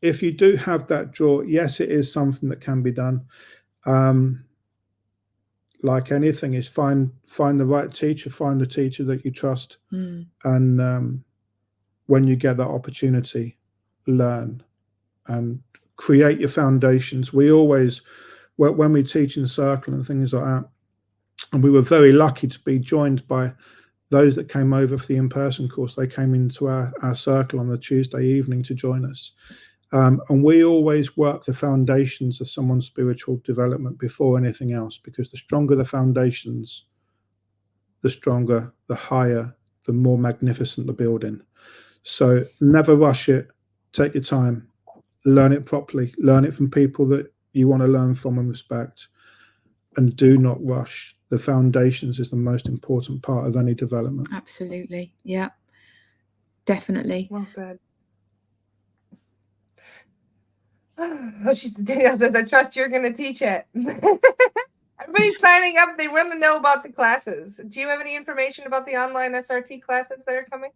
if you do have that draw, yes, it is something that can be done. Like anything, is find the right teacher, find a teacher that you trust, and when you get that opportunity, learn and create your foundations. We always, when we teach in circle and things like that, and we were very lucky to be joined by those that came over for the in-person course. They came into our circle on the Tuesday evening to join us. And we always work the foundations of someone's spiritual development before anything else, because the stronger the foundations, the stronger, the higher, the more magnificent the building. So never rush it. Take your time. learn it properly, learn it from people that you want to learn from and respect, and do not rush. The foundations is the most important part of any development. Absolutely. Yeah, definitely. Well said. Oh, Danielle says, I trust you're going to teach it. Everybody's signing up. They want to know about the classes. Do you have any information about the online SRT classes that are coming?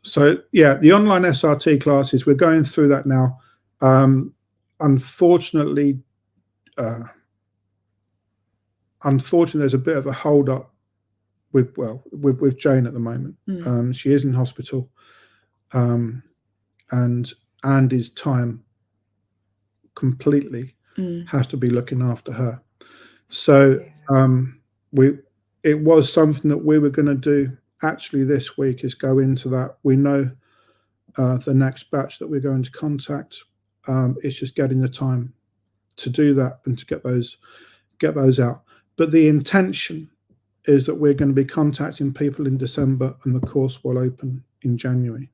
So yeah, the online SRT classes, we're going through that now. Unfortunately, there's a bit of a hold up with Jane at the moment. She is in hospital, and Andy's time completely has to be looking after her. So it was something that we were going to do actually this week, is go into that. We know the next batch that we're going to contact. It's just getting the time to do that and to get those out. But the intention is that we're going to be contacting people in December, and the course will open in January.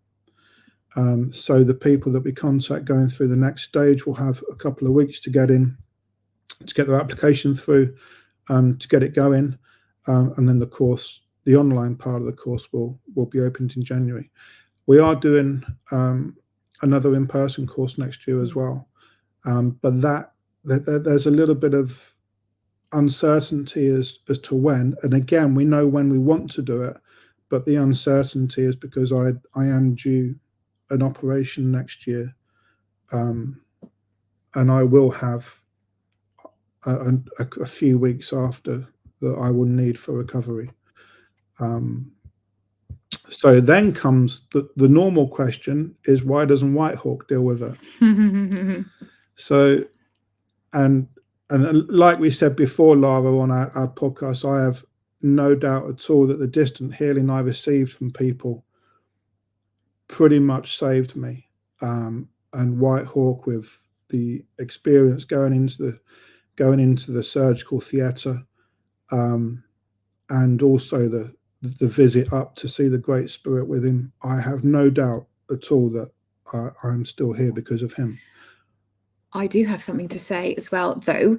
So the people that we contact going through the next stage will have a couple of weeks to get their application through, to get it going, and then the course, the online part of the course, will be opened in January. We are doing another in-person course next year as well, but there's a little bit of uncertainty as to when. And again, we know when we want to do it, but the uncertainty is because I am due an operation next year, and I will have a few weeks after that I will need for recovery. So then comes the normal question is, why doesn't Whitehawk deal with it? So, and like we said before, Lara, on our podcast, I have no doubt at all that the distant healing I received from people pretty much saved me. And Whitehawk, with the experience going into the surgical theatre, and also the visit up to see the Great Spirit with him, I have no doubt at all that I'm still here because of him. I do have something to say as well, though.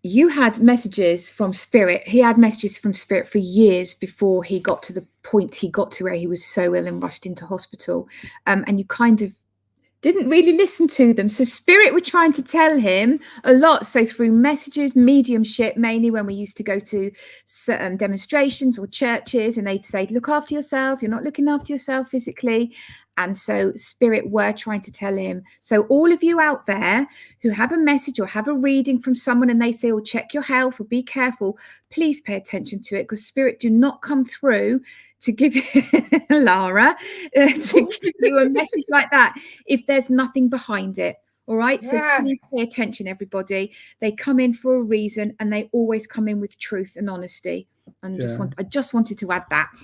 You had messages from Spirit. He had messages from Spirit for years before he got to the point he got to, where he was so ill and rushed into hospital. And you kind of didn't really listen to them. So Spirit were trying to tell him a lot. So through messages, mediumship, mainly when we used to go to certain demonstrations or churches, and they'd say, look after yourself. You're not looking after yourself physically. And so Spirit were trying to tell him. So all of you out there who have a message or have a reading from someone and they say, oh, check your health or be careful, please pay attention to it, because Spirit do not come through to give you, Lara, to give you a message like that if there's nothing behind it. All right. So please pay attention, everybody. They come in for a reason, and they always come in with truth and honesty. And I just wanted to add that.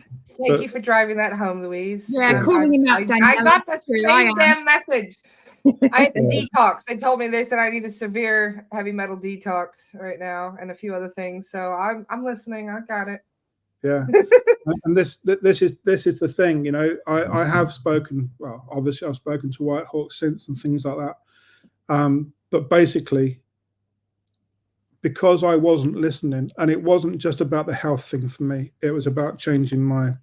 Thank you for driving that home, Louise. Yeah, calling him out, Danielle. I got that same damn message. I had to detox. They told me, they said I need a severe heavy metal detox right now, and a few other things. So I'm listening. I got it. Yeah. And this is the thing, you know. I have spoken, well, obviously I've spoken to Whitehawk since and things like that. But basically, because I wasn't listening, and it wasn't just about the health thing for me, it was about changing my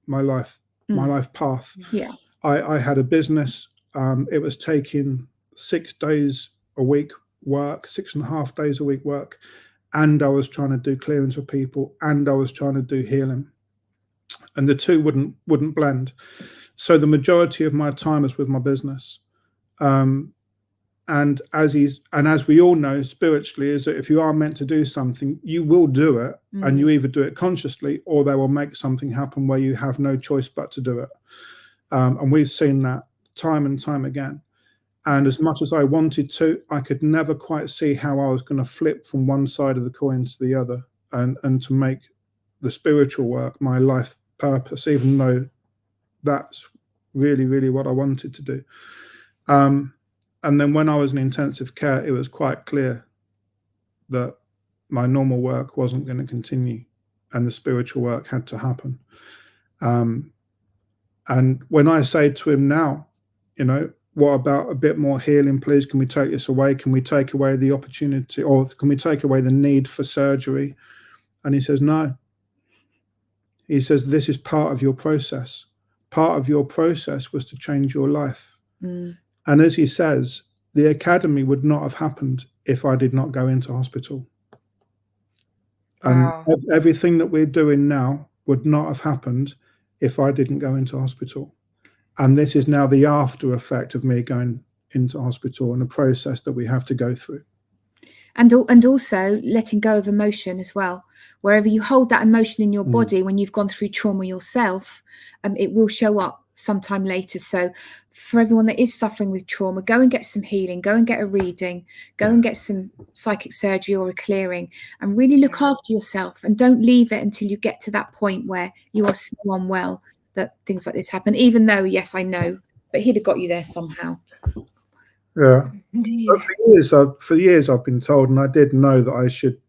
life, my life path. Yeah. I had a business. It was taking 6 days a week work, 6.5 days a week work, and I was trying to do clearance with people, and I was trying to do healing, and the two wouldn't blend. So the majority of my time is with my business. And as we all know spiritually, is that if you are meant to do something, you will do it, and you either do it consciously, or they will make something happen where you have no choice but to do it. And we've seen that time and time again. And as much as I wanted to, I could never quite see how I was going to flip from one side of the coin to the other, and to make the spiritual work my life purpose, even though that's really, really what I wanted to do. And then when I was in intensive care, it was quite clear that my normal work wasn't going to continue, and the spiritual work had to happen. And when I say to him now, you know, what about a bit more healing, please? Can we take this away? Can we take away the opportunity, or can we take away the need for surgery? And he says, no. He says, this is part of your process. Part of your process was to change your life. And as he says, the academy would not have happened if I did not go into hospital. Wow. And everything that we're doing now would not have happened if I didn't go into hospital. And this is now the after effect of me going into hospital and the process that we have to go through. And also letting go of emotion as well. Wherever you hold that emotion in your body, when you've gone through trauma yourself, it will show up sometime later. So for everyone that is suffering with trauma, go and get some healing, go and get a reading, go and get some psychic surgery or a clearing, and really look after yourself, and don't leave it until you get to that point where you are so unwell that things like this happen. Even though, yes, I know, but he'd have got you there somehow. Yeah. Indeed. For years I've been told, and I did know that I should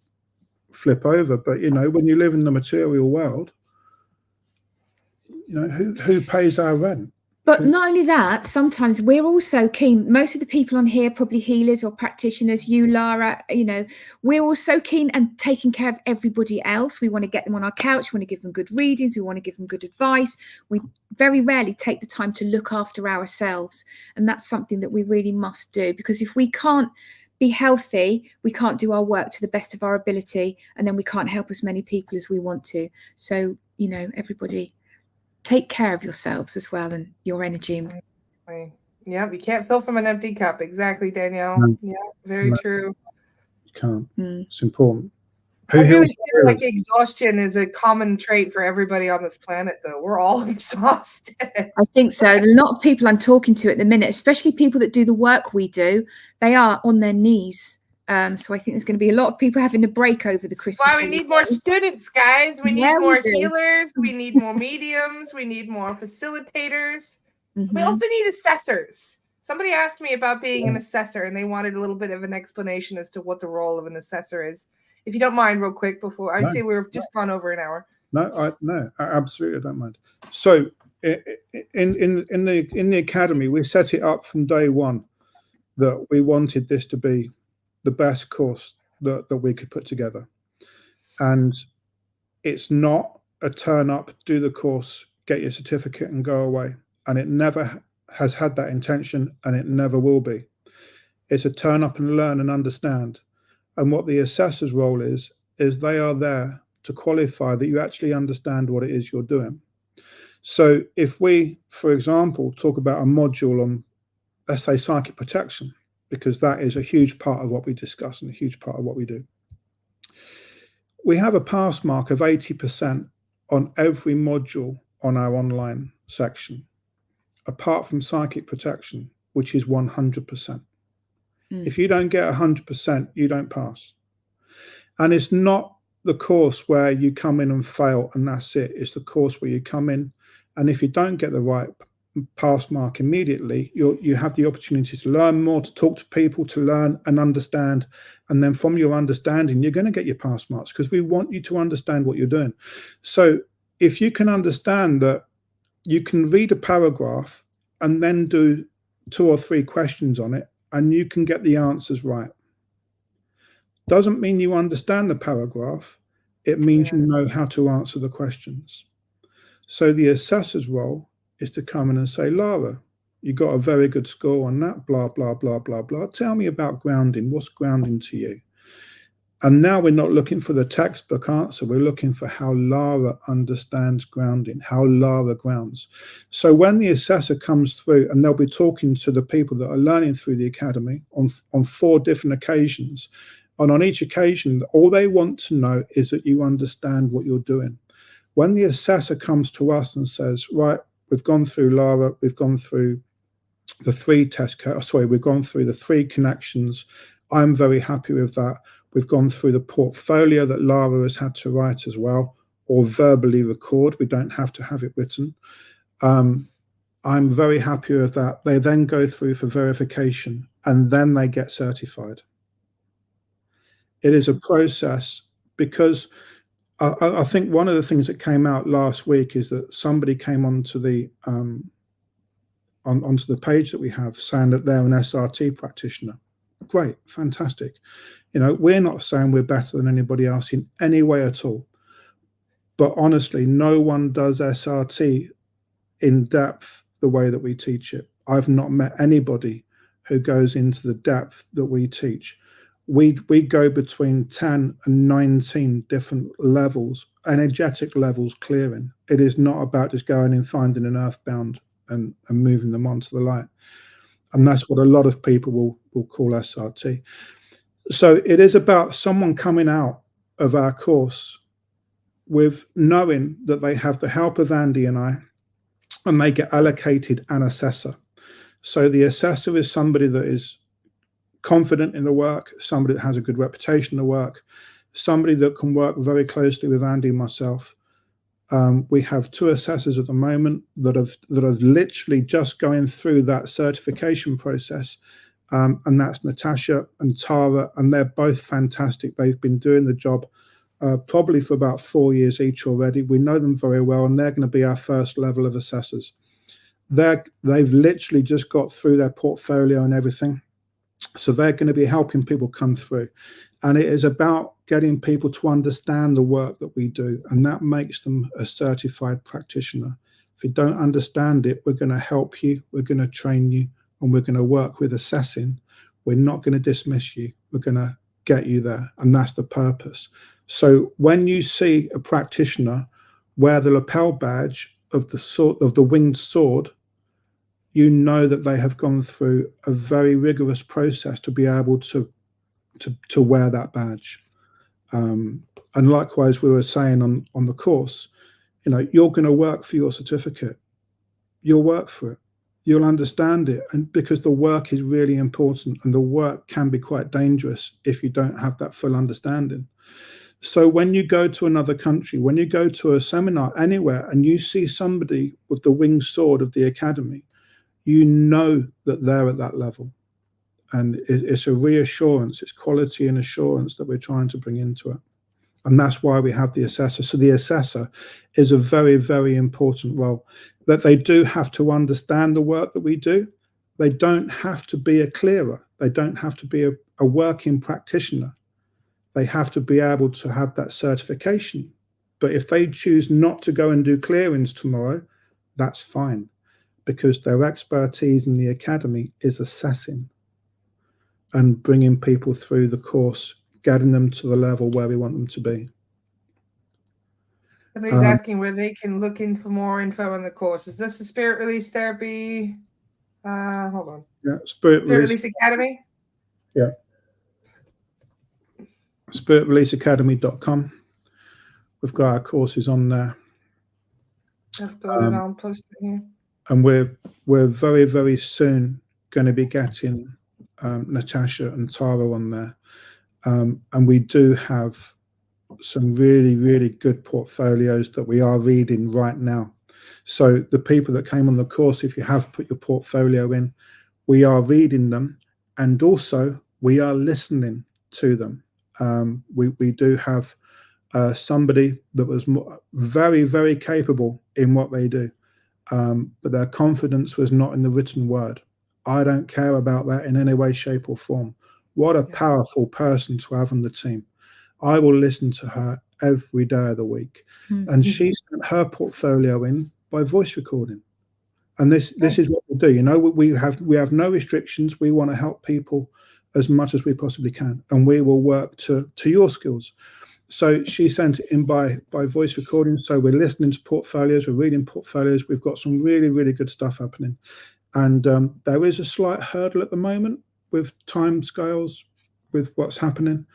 flip over, but you know, when you live in the material world, you know, who pays our rent? But not only that, sometimes we're also keen, most of the people on here, probably healers or practitioners, you, Lara, you know, we're also keen and taking care of everybody else. We want to get them on our couch, we want to give them good readings, we want to give them good advice. We very rarely take the time to look after ourselves. And that's something that we really must do, because if we can't be healthy, we can't do our work to the best of our ability, and then we can't help as many people as we want to. So, you know, everybody, take care of yourselves as well and your energy. Yeah, you can't fill from an empty cup. Exactly, Danielle. No. Yeah, very true. You can't. It's important. I really feel like exhaustion is a common trait for everybody on this planet, though. We're all exhausted. I think so. A lot of people I'm talking to at the minute, especially people that do the work we do, they are on their knees. So I think there's going to be a lot of people having a break over the Christmas. Why we need more students, guys. We need more healers. We need more mediums. We need more facilitators. We also need assessors. Somebody asked me about being an assessor, and they wanted a little bit of an explanation as to what the role of an assessor is. If you don't mind, real quick, before I say we've just gone over an hour. No, I absolutely don't mind. So in the academy, we set it up from day one that we wanted this to be the best course that we could put together. And it's not a turn up, do the course, get your certificate and go away. And it never has had that intention, and it never will be. It's a turn up and learn and understand. And what the assessor's role is they are there to qualify that you actually understand what it is you're doing. So if we, for example, talk about a module on, let's say, psychic protection, because that is a huge part of what we discuss and a huge part of what we do. We have a pass mark of 80% on every module on our online section, apart from psychic protection, which is 100%. If you don't get 100%, you don't pass. And it's not the course where you come in and fail and that's it. It's the course where you come in, and if you don't get the right pass mark immediately, you have the opportunity to learn more, to talk to people, to learn and understand. And then from your understanding, you're going to get your pass marks, because we want you to understand what you're doing. So if you can understand that you can read a paragraph and then do 2 or 3 questions on it, and you can get the answers right. Doesn't mean you understand the paragraph. It means you know how to answer the questions. So the assessor's role is to come in and say, Lara, you got a very good score on that, blah, blah, blah, blah, blah. Tell me about grounding. What's grounding to you? And now we're not looking for the textbook answer. We're looking for how Lara understands grounding, how Lara grounds. So when the assessor comes through, and they'll be talking to the people that are learning through the academy on 4 different occasions, and on each occasion, all they want to know is that you understand what you're doing. When the assessor comes to us and says, right, we've gone through Lara, we've gone through the 3 we've gone through the 3 connections. I'm very happy with that. We've gone through the portfolio that Lara has had to write as well, or verbally record. We don't have to have it written. I'm very happy with that. They then go through for verification, and then they get certified. It is a process, because I think one of the things that came out last week is that somebody came onto the onto the page that we have saying that they're an SRT practitioner. Great, fantastic. You know, we're not saying we're better than anybody else in any way at all. But honestly, no one does SRT in depth the way that we teach it. I've not met anybody who goes into the depth that we teach. We go between 10 and 19 different levels, energetic levels clearing. It is not about just going and finding an earthbound and moving them onto the light. And that's what a lot of people will call SRT. So it is about someone coming out of our course with knowing that they have the help of Andy and I, and they get allocated an assessor. So the assessor is somebody that is confident in the work, somebody that has a good reputation in the work, somebody that can work very closely with Andy and myself. We have 2 assessors at the moment that are literally just going through that certification process, and that's Natasha and Tara, and they're both fantastic. They've been doing the job probably for about 4 years each already. We know them very well, and they're going to be our first level of assessors. They've literally just got through their portfolio and everything, so they're going to be helping people come through. And it is about getting people to understand the work that we do, and that makes them a certified practitioner. If you don't understand it, we're going to help you, we're going to train you, and we're going to work with assessing. We're not going to dismiss you, we're going to get you there, and that's the purpose. So when you see a practitioner wear the lapel badge of the winged sword, you know that they have gone through a very rigorous process to be able to wear that badge. And likewise, we were saying on the course, you know, you're going to work for your certificate. You'll work for it. You'll understand it, and because the work is really important, and the work can be quite dangerous if you don't have that full understanding. So when you go to another country, when you go to a seminar anywhere, and you see somebody with the winged sword of the academy, you know that they're at that level. And it's a reassurance, it's quality and assurance that we're trying to bring into it. And that's why we have the assessor. So the assessor is a very, very important role, that they do have to understand the work that we do. They don't have to be a clearer. They don't have to be a working practitioner. They have to be able to have that certification. But if they choose not to go and do clearings tomorrow, that's fine, because their expertise in the academy is assessing and bringing people through the course, getting them to the level where we want them to be. Somebody's asking where they can look in for more info on the course. Is this the Spirit Release Therapy? Hold on. Yeah, Spirit Release Academy? Yeah. SpiritReleaseAcademy.com. We've got our courses on there. I've got it on posted here. And we're very, very soon going to be getting Natasha and Tara on there. And we do have some really, really good portfolios that we are reading right now. So the people that came on the course, if you have put your portfolio in, we are reading them, and also we are listening to them. We do have somebody that was very, very capable in what they do, but their confidence was not in the written word. I don't care about that in any way, shape, or form. What a powerful person to have on the team. I will listen to her every day of the week. And she sent her portfolio in by voice recording. And this is what we do. You know, we have no restrictions. We want to help people as much as we possibly can, and we will work to your skills. So she sent it in by voice recording. So we're listening to portfolios, we're reading portfolios. We've got some really, really good stuff happening. And there is a slight hurdle at the moment with time scales, with what's happening.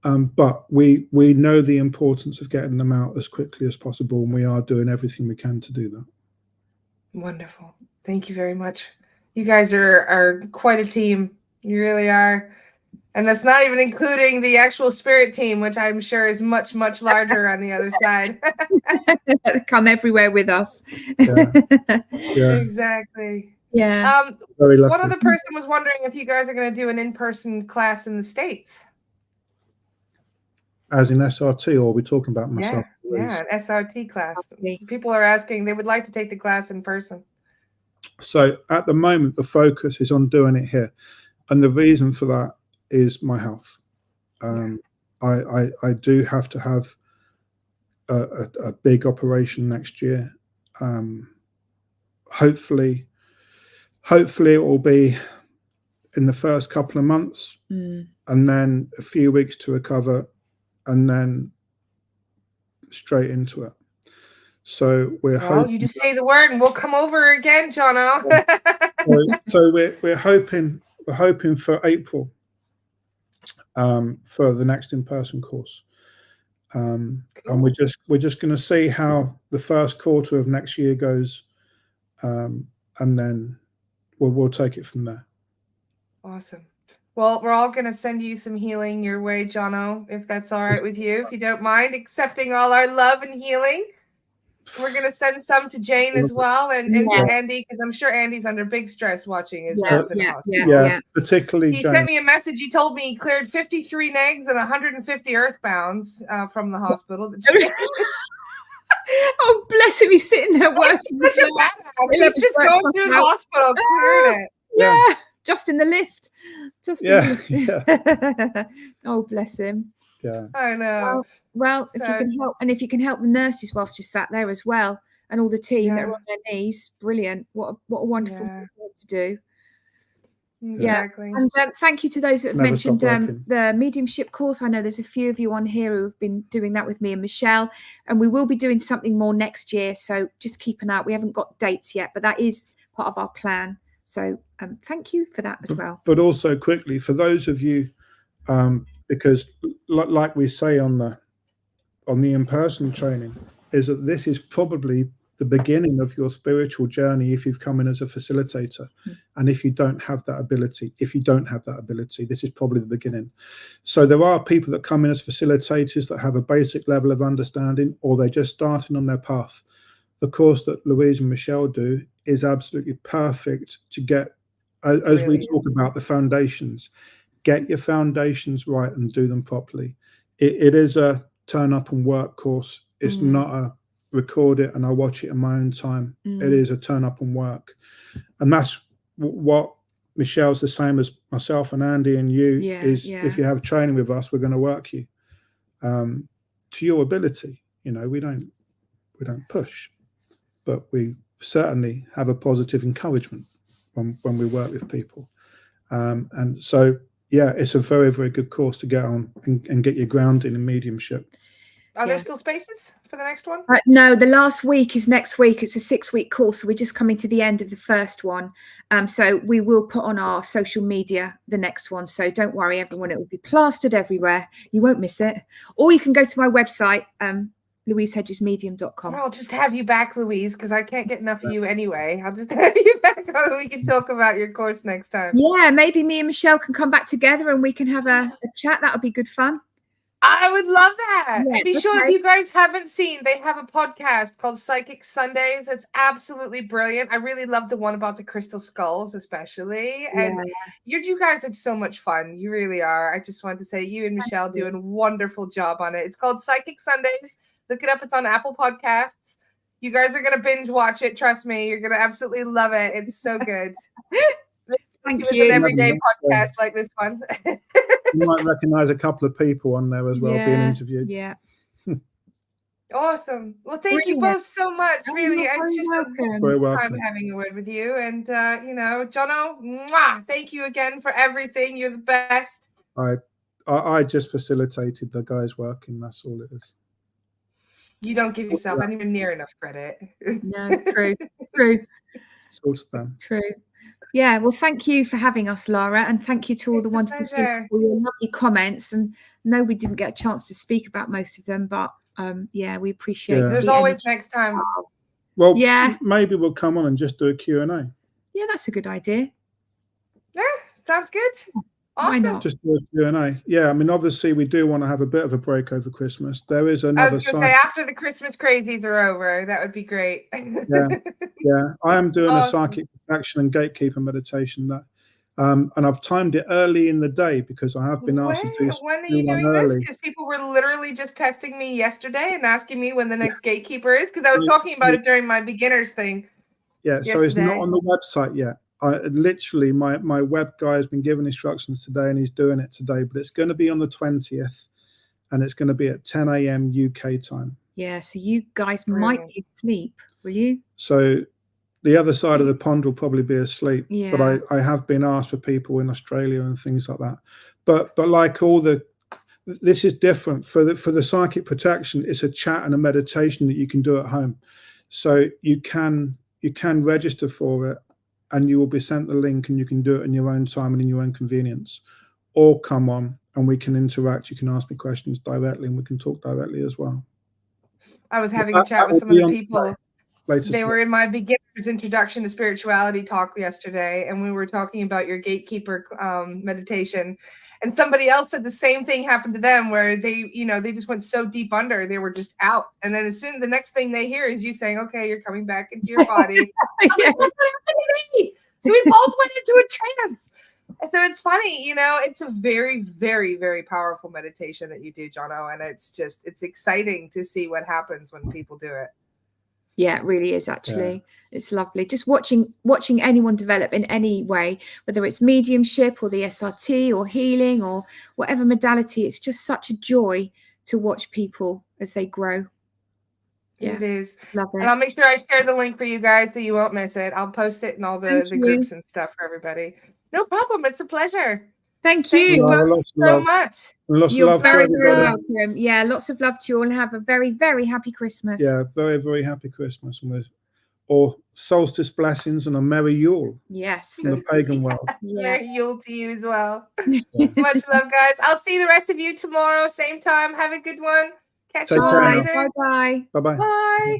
But we know the importance of getting them out as quickly as possible, and we are doing everything we can to do that. Wonderful. Thank you very much. You guys are quite a team. You really are. And that's not even including the actual spirit team, which I'm sure is much, much larger on the other side. Come everywhere with us. Yeah. Exactly. Yeah. One other person was wondering if you guys are going to do an in-person class in the States. As in SRT, or are we talking about myself? Yeah, an SRT class. People are asking, they would like to take the class in person. So at the moment, the focus is on doing it here. And the reason for that is my health. I do have to have a big operation next year. Hopefully it will be in the first couple of months, and then a few weeks to recover, and then straight into it. So you just say the word and we'll come over again, Jonno. so we're hoping for April for the next in-person course. Cool. And we're just going to see how the first quarter of next year goes, and then we'll take it from there. Awesome. Well, we're all going to send you some healing your way, Jonno, if that's all right with you, if you don't mind accepting all our love and healing. We're going to send some to Jane as well, and to Andy, because I'm sure Andy's under big stress watching his health in the hospital. Yeah, particularly he Jane. Sent me a message. He told me he cleared 53 negs and 150 earthbounds from the hospital. Oh, bless him. He's sitting there working. Such a badass. He's just going through the hospital, clearing it. Yeah, just in the lift. Just in the lift. Oh, bless him. Yeah, I know. Well, if you can help, and if you can help the nurses whilst you're sat there as well, and all the team that are on their knees, brilliant. What a wonderful thing to do. Exactly. And thank you to those that have mentioned the mediumship course. I know there's a few of you on here who have been doing that with me and Michelle, and we will be doing something more next year. So just keep an eye out. We haven't got dates yet, but that is part of our plan. So thank you for that as well. But also quickly for those of you, because like we say on the in-person training, is that this is probably the beginning of your spiritual journey if you've come in as a facilitator. And if you don't have that ability, this is probably the beginning. So there are people that come in as facilitators that have a basic level of understanding, or they're just starting on their path. The course that Louise and Michelle do is absolutely perfect to get, as we talk about the foundations, get your foundations right and do them properly. It is a turn up and work course. It's not a record it and I watch it in my own time. It is a turn up and work. And that's what Michelle's the same as myself and Andy and you if you have training with us, we're going to work you to your ability. You know, we don't push, but we certainly have a positive encouragement when we work with people. And so, it's a very, very good course to get on and get your grounding in mediumship. Are there still spaces for the next one? No, the last week is next week. It's a 6-week course, so we're just coming to the end of the first one. So we will put on our social media the next one. So don't worry, everyone. It will be plastered everywhere. You won't miss it. Or you can go to my website, louisehedgesmedium.com. I'll just have you back, Louise, because I can't get enough of you anyway. I'll just have you back on and we can talk about your course next time. Yeah, maybe me and Michelle can come back together and we can have a chat. That would be good fun. I would love that. Yeah, and be sure if you guys haven't seen, they have a podcast called Psychic Sundays. It's absolutely brilliant. I really love the one about the crystal skulls, especially. And you guys are so much fun. You really are. I just wanted to say you and Michelle do a wonderful job on it. It's called Psychic Sundays. Look it up. It's on Apple Podcasts. You guys are going to binge watch it. Trust me. You're going to absolutely love it. It's so good. Thank you. An everyday podcast like this one. You might recognize a couple of people on there as well being interviewed. Yeah. Awesome. Well, thank you both so much. Really, it's just a time having a word with you. And Jonno, thank you again for everything. You're the best. I just facilitated the guys working. That's all it is. You don't give yourself anywhere near enough credit. No, true. Sort of them. True. Yeah, well, thank you for having us, Lara, and thank you to all the wonderful people for your lovely comments. And no, we didn't get a chance to speak about most of them, but we appreciate it. There's always next time. Well, maybe we'll come on and just do a Q&A. Yeah, that's a good idea. Yeah, sounds good. Awesome. Why not? Just do a Q&A. Yeah, I mean, obviously, we do want to have a bit of a break over Christmas. There is another. I was going to say, after the Christmas crazies are over, that would be great. Yeah. I am doing a psychic action and gatekeeper meditation that, and I've timed it early in the day because I have been asked to do. When are you doing this? Because people were literally just texting me yesterday and asking me when the next gatekeeper is. Because I was talking about it during my beginners thing. Yeah, so it's not on the website yet. Literally, my web guy has been given instructions today, and he's doing it today. But it's going to be on the 20th, and it's going to be at 10 a.m. UK time. Yeah, so you guys might be asleep, will you? So the other side of the pond will probably be asleep. Yeah. But I have been asked for people in Australia and things like that. But like this is different for the psychic protection. It's a chat and a meditation that you can do at home. So you can register for it, and you will be sent the link, and you can do it in your own time and in your own convenience, or come on and we can interact. You can ask me questions directly, and we can talk directly as well. I was having a chat with some of the people. They were in my beginner's introduction to spirituality talk yesterday, and we were talking about your gatekeeper meditation. And somebody else said the same thing happened to them, where they just went so deep under, they were just out. And then the next thing they hear is you saying, "Okay, you're coming back into your body." Yeah. Like, that's what happened to me. So we both went into a trance. And so it's funny, it's a very, very, very powerful meditation that you do, Jonno. And it's exciting to see what happens when people do it. Yeah, it really is, actually. Yeah. It's lovely. Just watching anyone develop in any way, whether it's mediumship or the SRT or healing or whatever modality, it's just such a joy to watch people as they grow. Yeah. It is. Love it. And I'll make sure I share the link for you guys so you won't miss it. I'll post it in all the groups and stuff for everybody. No problem. It's a pleasure. Thank you both so much. You're very, very welcome. Yeah, lots of love to you all, and have a very, very happy Christmas. Yeah, very, very happy Christmas, or solstice blessings and a merry Yule. Yes, in the pagan world. Merry Yule to you as well. Much love, guys. I'll see the rest of you tomorrow, same time. Have a good one. Catch you all later. Bye-bye. Bye-bye. Bye.